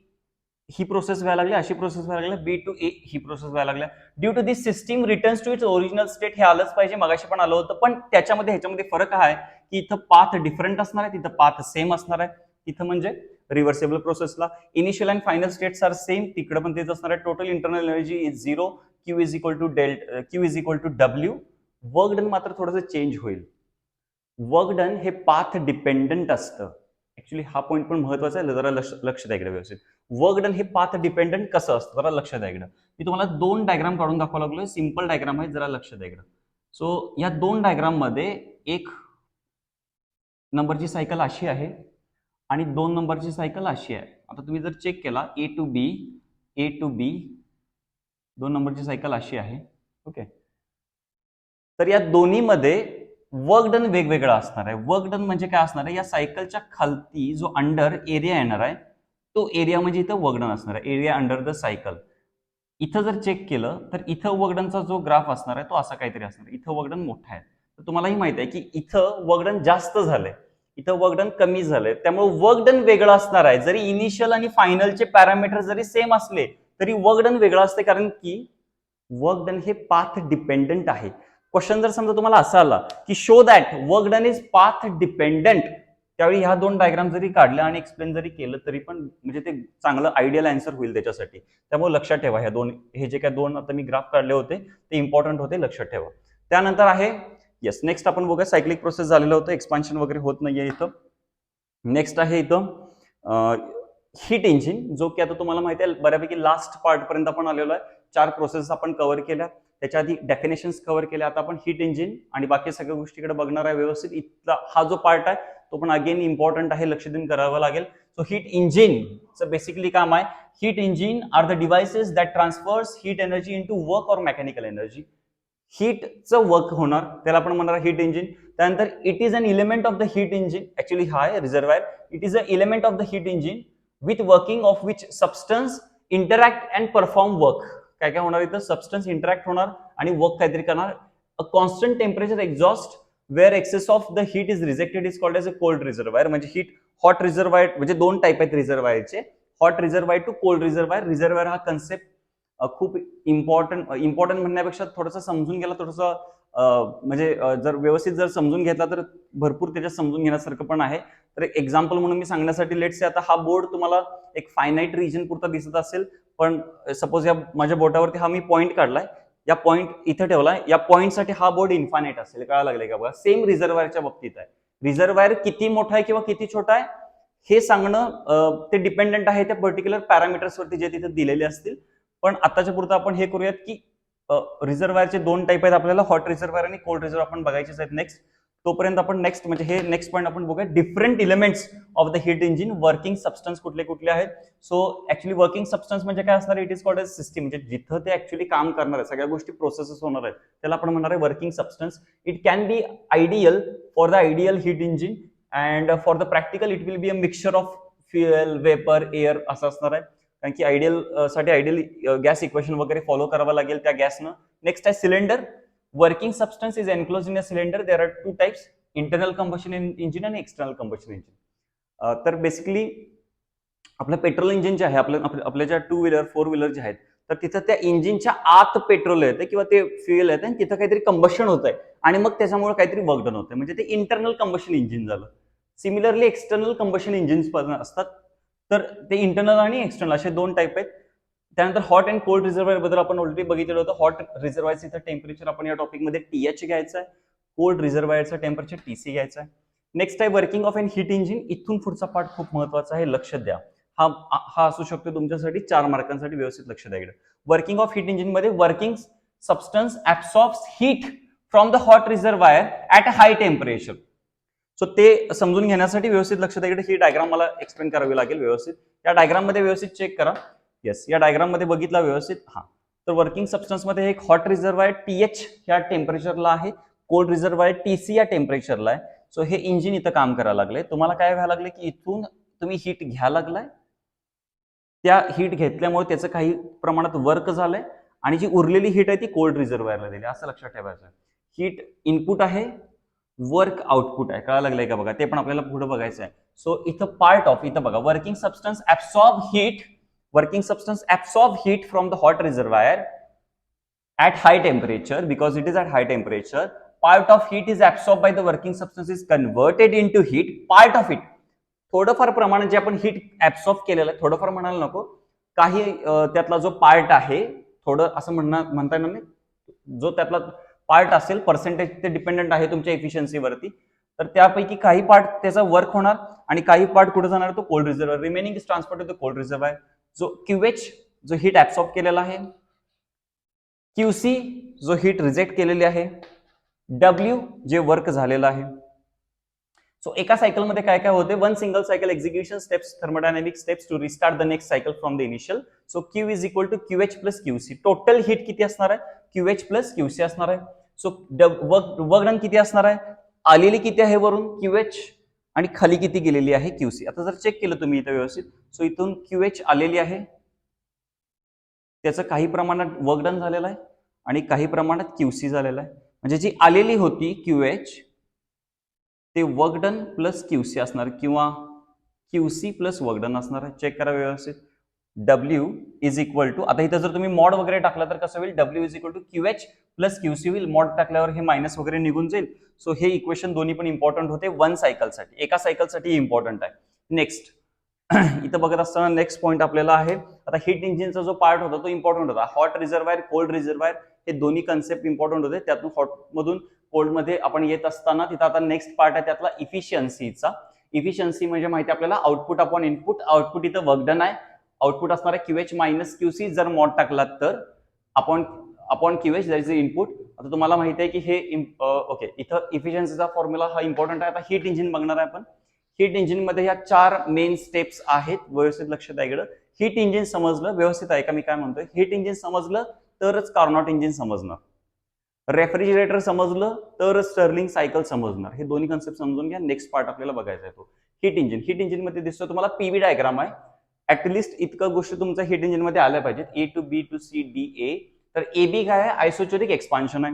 ही प्रोसेस व्हायला लागली, अशी प्रोसेस व्हायला लागली, बी टू ए ही प्रोसेस व्हायला लागल्या. Due to this system returns to its original state. हे आलंच पाहिजे, मगाशी पण आलं होतं. पण ह्याच्यामध्ये फरक आहे की इथं पाथ डिफरंट असणार आहे, तिथं पाथ सेम असणार आहे. तिथं म्हणजे रिव्हर्सिबल प्रोसेसला initial and final states are same, तिकडे पण तेच असणार आहे. Total internal energy is 0, Q is equal to W. Work done मात्र थोडंसं चेंज होईल. वर्क डन हे पाथ डिपेंडंट असतं. ऍक्च्युली हा पॉईंट पण महत्वाचा आहे, जरा लक्ष द्या इकडे व्यवस्थित. वर्क डन हे पाथ डिपेंडंट कसं असतं जरा लक्ष द्या इकडे. मी तुम्हाला 2 डायग्राम काढून दाखवायला लागलोय, सिंपल डायग्राम आहे, जरा लक्ष द्या इकडे. सो या 2 डायग्राम मध्ये 1 नंबरची सायकल अशी आहे आणि 2 नंबरची सायकल अशी आहे. आता तुम्ही जर चेक केला ए टू बी 2 नंबरची सायकल अशी आहे. ओके, तर या दोन्हीमध्ये वर्क डन वेगवेगळा असणार आहे. वर्क डन म्हणजे काय असणार आहे, या सायकलच्या खालती जो अंडर एरिया येणार आहे तो एरिया म्हणजे इथं वर्क डन असणार आहे, एरिया अंडर द सायकल. इथं जर चेक केलं तर इथं वर्क डनचा जो ग्राफ असणार आहे तो असा काहीतरी असणार आहे. इथं वर्क डन मोठा आहे, तर तुम्हालाही माहिती आहे की इथं वर्क डन जास्त झालंय, इथं वर्क डन कमी झालंय. त्यामुळे वर्क डन वेगळं असणार आहे. जरी इनिशियल आणि फायनलचे पॅरामीटर जरी सेम असले तरी वर्क डन वेगळं असते, कारण की वर्क डन हे पाथ डिपेंडंट आहे. क्वेश्चन जर समजा तुम्हाला असा आला की show that work done is path dependent, त्यावेळी ह्या 2 डायग्राम जरी काढल्या आणि एक्सप्लेन जरी केलं तरी पण म्हणजे ते चांगलं आयडियल आन्सर होईल त्याच्यासाठी. त्यामुळे लक्षात ठेवा ह्या 2, हे जे काय 2 आता मी ग्राफ काढले होते ते इम्पॉर्टंट होते, लक्षात ठेवा. त्यानंतर आहे येस, नेक्स्ट आपण बघूया. सायक्लिक प्रोसेस झालेलं होतं, एक्सपान्शन वगैरे होत नाहीये इथं. नेक्स्ट आहे इथं हीट इंजिन, जो की आता तुम्हाला माहिती आहे बऱ्यापैकी लास्ट पार्ट पर्यंत आपण आलेलो आहे. 4 प्रोसेस आपण कव्हर केल्या, त्याच्या आधी डेफिनेशन्स कव्हर केल्या. आता आपण हीट इंजिन आणि बाकी सगळ्या गोष्टीकडे बघणार आहे व्यवस्थित. इथला हा जो पार्ट आहे तो पण अगेन इम्पॉर्टंट आहे, लक्ष देऊन करावं लागेल. सो हीट इंजिनचं बेसिकली काम आहे, heat engine are the devices that transfers heat energy into work or mechanical energy. हीटचं वर्क होणार त्याला आपण म्हणणार हीट इंजिन. त्यानंतर it is an element of the heat engine, actually हा आहे reservoir. It is a element of the heat engine with working of which substance interact and perform work. काय काय होणार इथं, सबस्टन्स इंटरॅक्ट होणार आणि work काहीतरी करणार. A constant temperature exhaust where excess of the heat is rejected is called as a cold reservoir. म्हणजे heat hot reservoir म्हणजे 2 टाईप आहेत रिझर्वायरचे, hot reservoir to cold reservoir. Reservoir हा कन्सेप्ट खूप इम्पॉर्टंट म्हणण्यापेक्षा थोडंसं समजून गेला, थोडंसं म्हणजे जर व्यवस्थित जर समजून घेतला तर भरपूर त्याच्यात समजून घेण्यासारखं पण आहे. तर एक एक्झाम्पल म्हणून मी सांगण्यासाठी लेट्स से आता हा बोर्ड तुम्हाला एक फायनाईट रिजन पुरता दिसत असेल, पण सपोज या माझ्या बोर्डावरती हा मी पॉईंट काढलाय, या पॉईंट इथे ठेवलाय, या पॉईंटसाठी हा बोर्ड इन्फायनाईट असेल. कळायला लागले का बघा, सेम रिझर्वायरच्या बाबतीत आहे. रिझर्वायर किती मोठा आहे किंवा किती छोटा आहे हे सांगणं ते डिपेंडंट आहे त्या पर्टिक्युलर पॅरामीटर्सवरती जे तिथे दिलेले असतील. पण आताच्या पुरतं आपण हे करूयात की रिझर्वायरचे 2 टाईप आहेत आपल्याला, हॉट रिझर्वायर आणि कोल्ड रिझर्वायर आपण बघायचेच आहेत नेक्स्ट. तोपर्यंत आपण नेक्स्ट म्हणजे हे नेक्स्ट पॉईंट आपण बघूया, different elements of the heat engine. Working substance कुठले कुठले आहेत. सो ऍक्च्युली वर्किंग सबस्टन्स म्हणजे काय असणार, it is called as system. म्हणजे जिथं ते ऍक्च्युली काम करणार आहे, सगळ्या गोष्टी प्रोसेसेस होणार आहेत, त्याला आपण म्हणणार आहे working substance. It can be ideal for the ideal heat engine and for the practical it will be a mixture of fuel, vapour, air असं असणार आहे. कारण की आयडियल गॅस इक्वेशन वगैरे फॉलो करावं लागेल त्या गॅसनं. नेक्स्ट आहे cylinder. Working substance is enclose in a cylinder. There are two types, internal combustion engine आणि एक्सटर्नल कंबशन इंजिन. तर बेसिकली आपलं पेट्रोल इंजिन जे आहे, आपल्या ज्या 2 व्हीलर 4 व्हीलर जे आहेत, तर तिथं त्या इंजिनच्या आत पेट्रोल येते किंवा ते फ्युएल येते आणि तिथं काहीतरी कंबशन होत आहे आणि मग त्याच्यामुळे काहीतरी वर्क डन होतंय, म्हणजे ते इंटरनल कंबशन इंजिन झालं. सिमिलरली एक्सटर्नल कंबशन इंजिन्स पण असतात. तर ते इंटरनल आणि एक्सटर्नल असे 2 टाईप आहेत. त्यानंतर हॉट अँड कोल्ड रिझर्वायर बद्दल आपण ऑलरेडी बघितलेलं होतं. हॉट रिझर्वायरचं इथं टेम्परेचर आपण या टॉपिकमध्ये TH घ्यायचं आहे. कोल्ड रिझर्वायरचं टेम्परेचर TC घ्यायचं आहे. नेक्स्ट आहे working of an heat engine. इथून पुढचा पार्ट खूप महत्वाचा आहे, लक्ष द्या. हा असू शकतो तुमच्यासाठी 4 मार्कांसाठी, व्यवस्थित लक्ष द्या इकडे. वर्किंग ऑफ हीट इंजिन मध्ये working substance absorbs heat from the hot reservoir at a high temperature. So ते समजून घेण्यासाठी व्यवस्थित लक्ष द्या इकडे. ही डायग्राम मला एक्सप्लेन करावी लागेल व्यवस्थित. या डायग्राम मध्ये व्यवस्थित चेक करा. येस, या डायग्राम मध्ये बघितला व्यवस्थित. तर वर्किंग सबस्टन्स मध्ये एक हॉट रिझर्वायर TH या टेम्परेचरला आहे, कोल्ड रिझर्वायर TC या टेम्परेचरला आहे. सो हे इंजिन इथं काम करायला लागले. तुम्हाला काय व्हायला लागले की इथून तुम्ही हीट घ्यायला लागलाय, त्या हीट घेतल्यामुळे त्याचं काही प्रमाणात वर्क झालंय आणि जी उरलेली हीट आहे ती कोल्ड रिझर्वायरला दिली, असं लक्षात ठेवायचं. हीट इनपुट आहे, वर्क आउटपुट आहे. कळायला लागलंय का बघा, ते पण आपल्याला पुढे बघायचं आहे. सो इथं पार्ट ऑफ, इथं बघा, working substance absorb heat from the hot reservoir at high temperature. Because it is at high temperature, part of heat is absorbed by the working substance is converted into heat. Part of it, थोडंफार प्रमाणात जे आपण heat absorb केलेलं आहे, थोडंफार म्हणायला नको, काही त्यातला जो पार्ट आहे, थोडं असं म्हणता येणार नाही, जो त्यातला पार्ट असेल पर्सेंटेज ते डिपेंडंट आहे तुमच्या एफिशियन्सीवरती. तर त्यापैकी काही पार्ट त्याचा वर्क होणार आणि काही पार्ट कुठे जाणार, तो cold reservoir. Remaining is transfer to the cold reservoir. जो QH जो हीट ऍब्सॉर्ब केलेला आहे, QC जो हीट रिजेक्ट केलेली आहे, W जे वर्क झालेलं आहे. सो एका सायकल मध्ये काय काय होते, one single cycle execution steps, thermodynamic steps to restart the next cycle from the initial. So Q is equal to QH plus QC. Total heat किती असणार आहे, QH प्लस QC असणार आहे. सो वर्क डन किती असणार आहे, आलेली किती आहे वरून QH आणि खाली किती गेलेली आहे QC. आता जर चेक केलं तुम्ही इथं व्यवस्थित, सो इथून QH आलेली आहे, त्याचं काही प्रमाणात वर्क डन झालेलं आहे आणि काही प्रमाणात QC झालेलं आहे. म्हणजे जी आलेली होती QH ते वर्क डन प्लस QC असणार किंवा QC प्लस वर्क डन असणार आहे. चेक करा व्यवस्थित. W इज इक्वल टू, आता इथं जर तुम्ही मॉड वगैरे टाकला तर कसं होईल, W is equal to QH plus QC होईल. मॉड टाकल्यावर हे मायनस वगैरे निघून जाईल. सो हे इक्वेशन दोन्ही पण इम्पॉर्टंट होते वन सायकलसाठी, एका सायकलसाठी इम्पॉर्टंट आहे. नेक्स्ट इथं बघत असताना नेक्स्ट पॉईंट आपल्याला आहे, आता हीट इंजिनचा जो पार्ट होता तो इम्पॉर्टंट होता. हॉट रिझर्वायर, कोल्ड रिझर्वायर हे दोन्ही कन्सेप्ट इम्पॉर्टंट होते. त्यातून हॉट मधून कोल्ड मध्ये आपण येत असताना तिथं आता नेक्स्ट पार्ट आहे त्यातला इफिशियन्सीचा. इफिशियन्सी म्हणजे माहिती आपल्याला आउटपुट अपॉन इनपुट. आउटपुट इथं वर्क डन आहे, आउटपुट असणार आहे QH मायनस QC. जर मॉड टाकलात तर upon QH that is input. आता तुम्हाला माहिती आहे की हे ओके, इथं इफिशियन्सीचा फॉर्म्युला हा इम्पॉर्टंट आहे. आता हीट इंजिन बघणार आहे आपण. हीट इंजिन मध्ये ह्या 4 मेन स्टेप्स आहेत, व्यवस्थित लक्ष द्या इकडं. हीट इंजिन समजलं व्यवस्थित आहे का मी काय म्हणतोय, हीट इंजिन समजलं तरच कार्नोट इंजिन समजणार, रेफ्रिजरेटर समजलं तरच स्टर्लिंग सायकल समजणार. हे दोन्ही कन्सेप्ट समजून घ्या. नेक्स्ट पार्ट आपल्याला बघायचा आहे तो हीट इंजिन. हीट इंजिन मध्ये दिसतो तुम्हाला PV डायग्राम आहे. ऍटलिस्ट इतकं गोष्ट तुमच्या हीट इंजिन मध्ये आल्या पाहिजेत, A to B to C D A. तर AB काय आहे, आयसोचोरिक एक्सपान्शन आहे.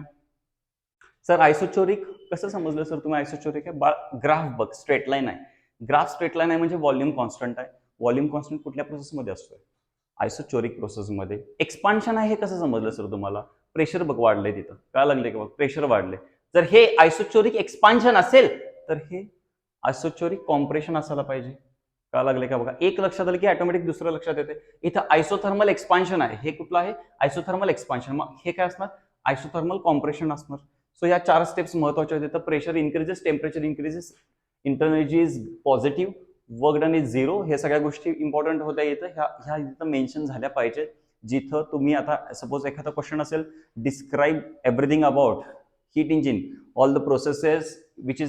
सर आयसोचोरिक कसं समजलं सर तुम्ही, आयसोचोरिक आहे ग्राफ बघ, स्ट्रेट लाईन आहे. ग्राफ स्ट्रेट लाईन आहे म्हणजे व्हॉल्यूम कॉन्स्टंट आहे. व्हॉल्यूम कॉन्स्टंट कुठल्या प्रोसेसमध्ये असतोय, आयसोचोरिक प्रोसेसमध्ये. एक्सपान्शन आहे हे कसं समजलं सर तुम्हाला, प्रेशर बघ वाढलंय तिथं, काय लागले का बघ, प्रेशर वाढले. जर हे आयसोचोरिक एक्सपान्शन असेल तर हे आयसोचोरिक कॉम्प्रेशन असायला पाहिजे. काय लागले का बघा, एक लक्षात आलं की ऑटोमॅटिक दुसरं लक्षात येते. इथं आयसोथर्मल एक्सपान्शन आहे, हे कुठलं आहे, आयसोथर्मल एक्सपान्शन. मग हे काय असणार, आयसोथर्मल कॉम्प्रेशन असणार. सो या 4 स्टेप्स महत्वाच्या होत्या. Pressure increases, temperature increases, internal energy is positive, work done is 0. हे सगळ्या गोष्टी इम्पॉर्टंट होत्या इथं, ह्या इथं मेन्शन झाल्या पाहिजेत. जिथं तुम्ही आता सपोज एखादा क्वेश्चन असेल, describe everything about heat engine, all the processes which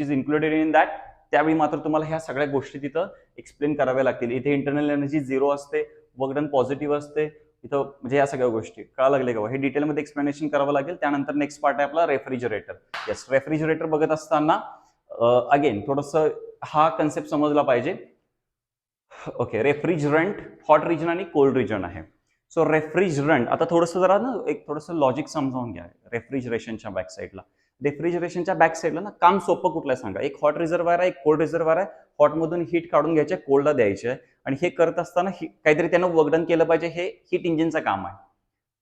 is included in that, त्यावेळी मात्र तुम्हाला ह्या सगळ्या गोष्टी तिथं एक्सप्लेन कराव्या लागतील. इथे इंटरनल एनर्जी 0 असते, वर्क डन पॉझिटिव्ह असते इथं, म्हणजे या सगळ्या गोष्टी कळा लागले का, हे डिटेलमध्ये एक्सप्लेनेशन करावं लागेल. त्यानंतर नेक्स्ट पार्ट आहे आपला रेफ्रिजरेटर. येस, रेफ्रिजरेटर बघत असताना अगेन थोडंसं हा कन्सेप्ट समजला पाहिजे. ओके, रेफ्रिजरंट हॉट रिजन आणि कोल्ड रिजन आहे. सो रेफ्रिजरंट, आता थोडंसं जरा ना एक थोडंसं लॉजिक समजावून घ्या. रेफ्रिजरेशनच्या बॅक साईडला, रेफ्रिजरेशनच्या बॅक साईडला ना काम सोपं कुठलं आहे सांगा. एक हॉट रिझर्वायर आहे, एक कोल्ड रिझर्वायर आहे. हॉटमधून हीट काढून घ्यायचे, कोल्डला द्यायचे आहे. आणि हे करत असताना काहीतरी त्यानं वर्क केलं पाहिजे, हे हीट इंजिनचं काम आहे.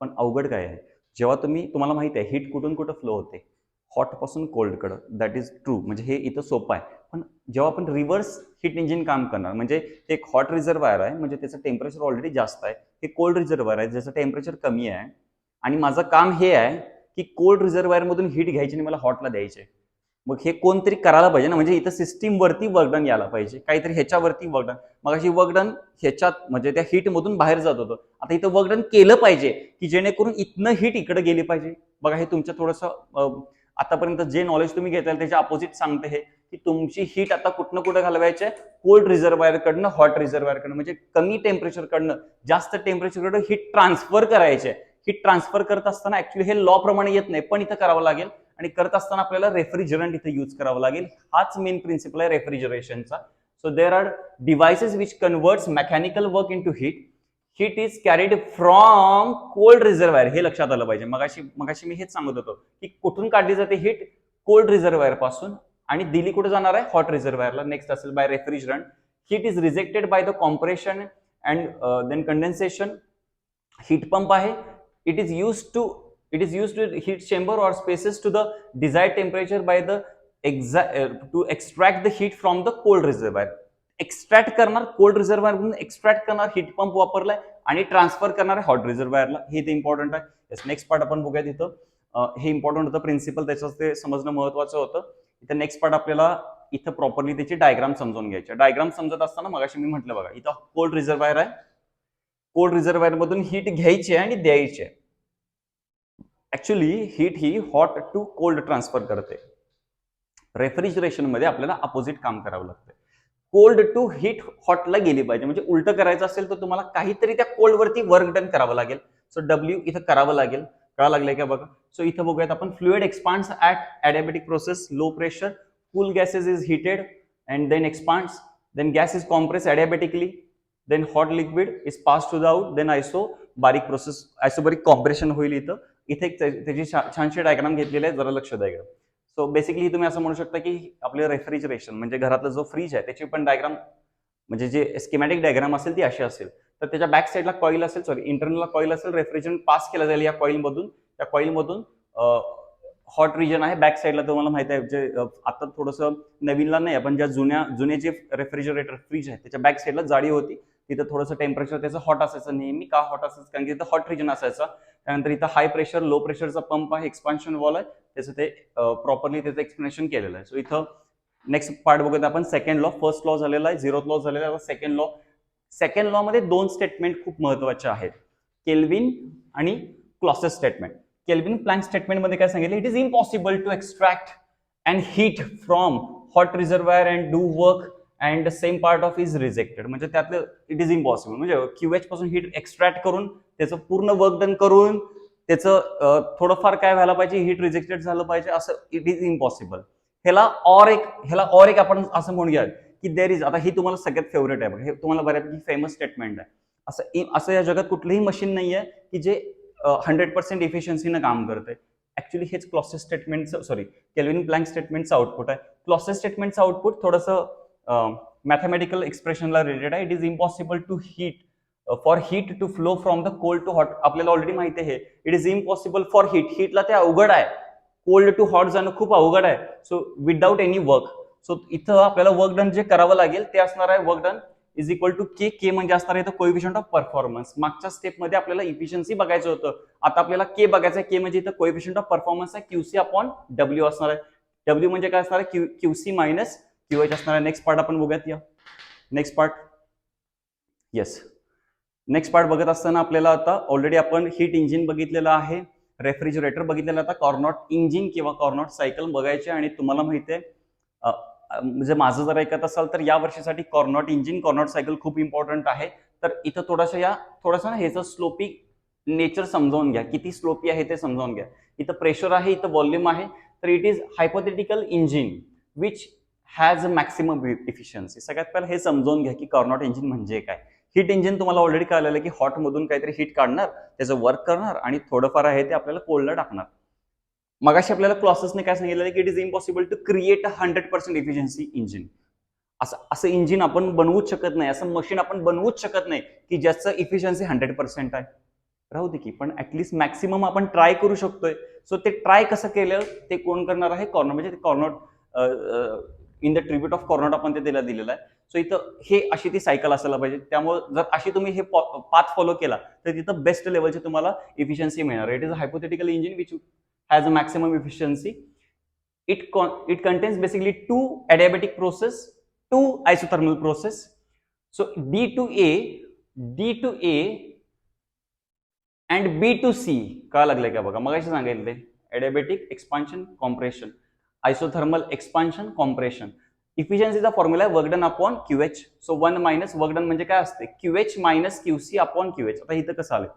पण अवघड काय आहे, जेव्हा तुम्हाला माहिती आहे हीट कुठून कुठं फ्लो होते, हॉट पासून कोल्डकडं. दॅट इज ट्रू, म्हणजे हे इथं सोपं आहे. पण जेव्हा आपण रिव्हर्स हीट इंजिन काम करणार, म्हणजे एक हॉट रिझर्वायर आहे, म्हणजे त्याचं टेम्परेचर ऑलरेडी जास्त आहे. हे कोल्ड रिझर्वायर आहे, ज्याचं टेम्परेचर कमी आहे. आणि माझं काम हे आहे की कोल्ड रिझर्वायर मधून हीट घ्यायची आणि मला हॉटला द्यायचे. मग हे कोणतरी करायला पाहिजे ना, म्हणजे इथं सिस्टीम वरती वर्कडन यायला पाहिजे, काहीतरी ह्याच्यावरती वर्कडन. मग अशी वर्कडन ह्याच्यात म्हणजे त्या हीट मधून बाहेर जात होतं. आता इथं वर्कडन केलं पाहिजे की जेणेकरून इथनं हीट इकडे गेली पाहिजे. बघा, हे तुमच्या थोडंसं आतापर्यंत जे नॉलेज तुम्ही घेतलं त्याच्या अपोजिट सांगते हे, की तुमची हीट आता कुठनं कुठं घालवायचे, कोल्ड रिझर्वायर कडनं हॉट रिझर्वायर कडनं, म्हणजे कमी टेम्परेचर कडनं जास्त टेम्परेचर कडनं हीट ट्रान्सफर करायचे. हीट ट्रान्सफर करत असताना ऍक्च्युली हे लॉ प्रमाणे येत नाही, पण इथं करावं लागेल. आणि करत असताना आपल्याला रेफ्रिजरंट इथे यूज करावं लागेल. हाच मेन प्रिन्सिपल आहे रेफ्रिजरेशनचा. So there are devices which converts mechanical work into heat. Heat is carried from cold reservoir, हे लक्षात आलं पाहिजे. मगाशी मी हेच सांगत होतो की कुठून काढली जाते हीट, कोल्ड रिझर्वायर पासून, आणि दिली कुठे जाणार आहे, हॉट रिझर्वायरला. नेक्स्ट असेल by refrigerant. Heat is rejected by the compression and then condensation. Heat pump आहे. It is use to heat chamber or spaces to the desired temperature by the to extract the heat from the cold reservoir. Extract करणार cold reservoir मधून, extract करणार heat pump वापरलाय, आणि transfer करणार आहे hot रिझर्वायरला. हे ते इम्पॉर्टंट आहे. नेक्स्ट पार्ट आपण बघूया. तिथं हे इम्पॉर्टंट होतं, प्रिन्सिपल त्याचं ते समजणं महत्वाचं होतं. इथं नेक्स्ट पार्ट आपल्याला इथं प्रॉपरली त्याची डायग्राम समजून घ्यायची. डायग्राम समजत असताना मगाशी मी म्हटलं बघा, इथं कोल्ड रिझर्वायर आहे. कोल्ड रिझर्वायर मधून हीट घ्यायची आणि द्यायची. ऍक्च्युली हीट ही हॉट टू कोल्ड ट्रान्सफर करते. रेफ्रिजरेशन मध्ये आपल्याला अपोजिट काम करावं लागतं. कोल्ड टू हीट हॉटला गेली पाहिजे, म्हणजे उलट करायचं असेल तर तुम्हाला काहीतरी त्या कोल्ड वरती वर्क डन करावं लागेल. सो डब्ल्यू इथं करावं लागेल. कळा लागलंय का बघा. सो इथं बघूयात आपण, fluid expands at adiabatic process, low pressure, cool gases is heated and then expands, then gas is compress adiabatically, then hot liquid is pass to the out, then बारीक प्रोसेस, आयसोबारिक कॉम्प्रेशन होईल. इथे त्याची छानशी diagram घेतलेली आहे, जरा लक्ष द्या. सो बेसिकली तुम्ही असं म्हणू शकता की आपलं रेफ्रिजरेशन म्हणजे घरातला जो फ्रीज आहे त्याची पण डायग्राम, म्हणजे जे स्कीमॅटिक डायग्राम असेल ती अशी असेल. तर त्याच्या बॅक साईडला कॉईल असेल, इंटरनलला कॉईल असेल, रेफ्रिजरंट पास केला जाईल या कॉईलमधून. त्या कॉईलमधून हॉट रिजन आहे बॅक साईडला, तुम्हाला माहिती आहे. जे आता थोडंसं नवीनला नाही, आपण ज्या जुने जे रेफ्रिजरेटर फ्रीज आहे त्याच्या बॅक साईडला जाडी होती, तिथं थोडंसं टेम्परेचर त्याचं हॉट असायचं. नेहमी का हॉट असायचं, कारण की तिथं हॉट रिजन असायचा. त्यानंतर इथं हाय प्रेशर लो प्रेशरचा पंप आहे, एक्सपान्शन वॉल आहे, त्याचं ते प्रॉपरली त्याचं एक्सप्लेनेशन केलेलं आहे. सो इथं नेक्स्ट पार्ट बघूयात आपण. सेकंड लॉ, फर्स्ट लॉ झालेला आहे, झिरोथ लॉ झालेला आहे. सेकंड लॉ मध्ये दोन स्टेटमेंट खूप महत्वाचे आहेत, केल्विन आणि Clausius statement. Kelvin Planck statement मध्ये काय सांगितलं, it is impossible to extract and heat from hot reservoir and do work and same part of is rejected. म्हणजे त्यातलं इट इज इम्पॉसिबल, म्हणजे क्यूएच पासून हीट एक्स्ट्रॅक्ट करून त्याचं पूर्ण वर्क डन करून त्याचं थोडंफार काय व्हायला पाहिजे, हीट रिजेक्टेड झालं पाहिजे, असं इट इज इम्पॉसिबल. ह्याला और एक आपण असं म्हणूया की देर इज, आता ही तुम्हाला सगळ्यात फेवरेट आहे, हे तुम्हाला बऱ्यापैकी फेमस स्टेटमेंट आहे. असं या जगात कुठलीही मशीन नाही आहे की जे 100% इफिशियन्सीनं काम करते. ऍक्च्युली हेच क्लॉसेस स्टेटमेंटचं, केल्विन प्लँक स्टेटमेंटचं आउटपुट आहे. क्लॉसेस स्टेटमेंटचं आउटपुट थोडंसं मॅथमॅटिकल एक्सप्रेशनला रिलेटेड आहे. It is impossible to for heat to flow from the cold to hot. आपल्याला ऑलरेडी माहिती आहे, इट इज इम्पॉसिबल फॉर हीटला ते अवघड आहे, कोल्ड टू हॉट जाणं खूप अवघड आहे. So without any work. So इथं आपल्याला वर्क डन जे करावं लागेल ते असणार आहे, work done is equal to K म्हणजे असणार आहे कोएफिशियंट ऑफ परफॉर्मन्स. मागच्या स्टेपमध्ये आपल्याला इफिशियन्सी बघायचं होतं, आता आपल्याला के बघायचं आहे. के म्हणजे इथं कोएफिशियंट ऑफ परफॉर्मन्स आहे, क्यूसी अपॉन डब्ल्यू असणार आहे. डब्ल्यू म्हणजे काय असणार आहे, क्यूसी मायनस क्यूएच असणार आहे. नेक्स्ट पार्ट आपण बघूयात. या next part, yes, next part बघत असताना आपल्याला आता ऑलरेडी आपण हीट इंजिन बघितलेलं आहे, रेफ्रिजरेटर बघितलेलं, आता कॉर्नॉट इंजिन किंवा कॉर्नॉट सायकल बघायचे. आणि तुम्हाला माहिती आहे, म्हणजे माझं जर ऐकत असाल तर या वर्षीसाठी कॉर्नॉट इंजिन कॉर्नॉट सायकल खूप इम्पॉर्टंट आहे. तर इथं थोडंसं ना ह्याचं स्लोपी नेचर समजावून घ्या, किती स्लोपी आहे ते समजावून घ्या. इथं प्रेशर आहे, इथं व्हॉल्यूम आहे. तर it is hypothetical engine which has a maximum efficiency. सगळ्यात पहिला हे समजून घ्या की कार्नोट इंजिन म्हणजे काय. हीट इंजिन तुम्हाला ऑलरेडी कळलेलं की हॉट मधून काहीतरी हीट काढणार, त्याचं वर्क करणार आणि थोडंफार आहे ते आपल्याला कोल्डला टाकणार. मगाशी आपल्याला क्लॉसेसने काय सांगितलं की it is impossible to create a 100% efficiency engine. असं इंजिन आपण बनवूच शकत नाही, असं मशीन आपण बनवूच शकत नाही की ज्याचं इफिशियन्सी 100% आहे. राहू दे की, पण ऍटलीस्ट मॅक्सिमम आपण ट्राय करू शकतोय. सो ते ट्राय कसं केलं ते कोण करणार आहे, कॉर्नोट. म्हणजे कॉर्नोट इन द ट्रिब्यूट ऑफ कॉर्नोट आपण ते त्याला दिलेलं आहे. सो इथं हे अशी ती सायकल असायला पाहिजे. त्यामुळे जर अशी तुम्ही हे पाथ फॉलो केला तर तिथं बेस्ट लेवलची तुम्हाला इफिशियन्सी मिळणार. It is a hypothetical engine which has a maximum efficiency. It contains basically two adiabatic process, two isothermal process. So D to A and B to C का लागले का बघा, मगाशी सांगितले adiabatic expansion compression, isothermal expansion compression. इफिशियन्सीचा formula आहे work done upon QH. So 1 minus work done म्हणजे काय असते, QH minus QC upon QH. आता इथं कसं आलं,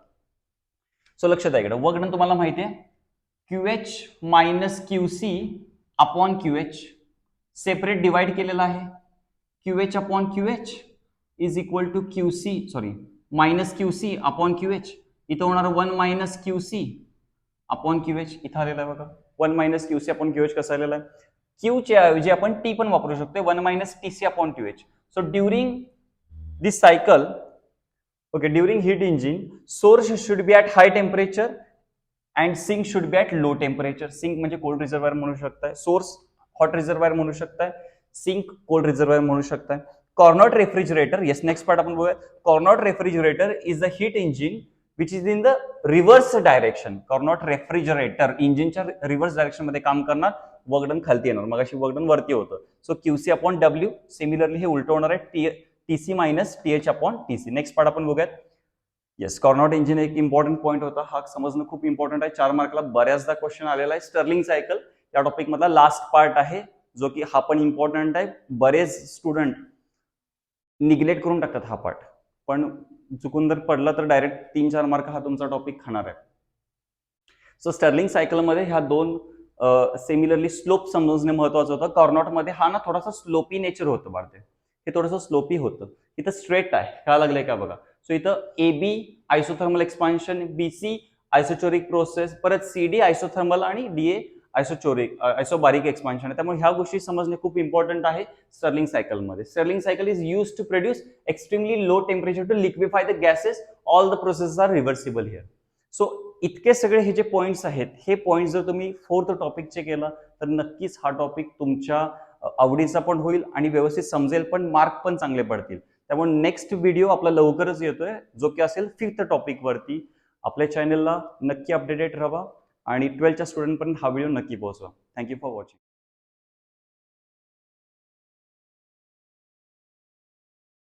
सो लक्षात आहे इकडे वर्क डन तुम्हाला माहिती आहे QH minus QC upon QH separate divide केलेला आहे. QH upon QH is equal to minus QC upon QH. इथं होणार 1 मायनस QC अपॉन QH. इथं आलेला आहे बघा 1 मायनस QC अपॉन QH कसं आलेला आहे. Q च्या ऐवजी आपण T पण वापरू शकतो, 1 minus TC upon QH. So during this cycle, okay, during heat engine source should be at high temperature and sink should be at low temperature. Sink म्हणजे कोल्ड रिझर्वायर म्हणू शकताय, सोर्स हॉट रिझर्वायर म्हणू शकताय, sink cold reservoir म्हणू शकताय. Carnot refrigerator, yes next part आपण बघूया. Carnot refrigerator is the heat engine which is in the reverse direction. Carnot refrigerator इंजिनच्या रिव्हर्स डायरेक्शन मध्ये काम करणार, वर्कडन खालती येणार, मग अशी वर्कडन वरती होतं. So QC upon W, similarly हे उलट होणार आहे TC minus TH upon TC. Next part आपण बघूयात. येस, कॉर्नोट इंजिन एक इम्पॉर्टंट पॉईंट होता, हा समजणं खूप इम्पॉर्टंट आहे. 4 मार्कला बऱ्याचदा क्वेश्चन आलेला आहे. स्टर्लिंग सायकल या टॉपिक मधला लास्ट पार्ट आहे, जो की हा पण इम्पॉर्टंट आहे. बरेच स्टुडंट निग्लेक्ट करून टाकतात हा पार्ट, पण चुकून जर पडला तर डायरेक्ट 3-4 मार्क हा तुमचा टॉपिक खाणार आहे. सो स्टर्लिंग सायकल मध्ये ह्या दोन सिमिलरली स्लोप समजणे महत्वाचं होतं. कॉर्नोट मध्ये हा ना थोडासा स्लोपी नेचर होतं बाळते, हे थोडंसं स्लोपी होतं. इथं स्ट्रेट आहे, काय लागलंय का बघा. सो इथं AB isothermal expansion, BC isochoric process, परत CD आयसोथर्मल आणि DA आयसोबारिक एक्सपान्शन आहे. त्यामुळे ह्या गोष्टी समजणे खूप इम्पॉर्टंट आहे स्टर्लिंग सायकलमध्ये. Stirling cycle is use to produce extremely low temperature to liquefy the gases. All the process are reversible here. So इतके सगळे हे जे पॉइंट्स आहेत, हे पॉइंट्स जर तुम्ही 4th टॉपिकचे केला तर नक्कीच हा टॉपिक तुमच्या आवडीचा पण होईल आणि व्यवस्थित समजेल, पण मार्क पण चांगले पडतील. त्यामुळे नेक्स्ट व्हिडिओ आपला लवकरच येतोय, जो की असेल 5th टॉपिक वरती. आपल्या चॅनलला नक्की अपडेटेड राहा आणि 12th च्या स्टुडंटपर्यंत हा व्हिडिओ नक्की पोहोचवा. Thank you for watching.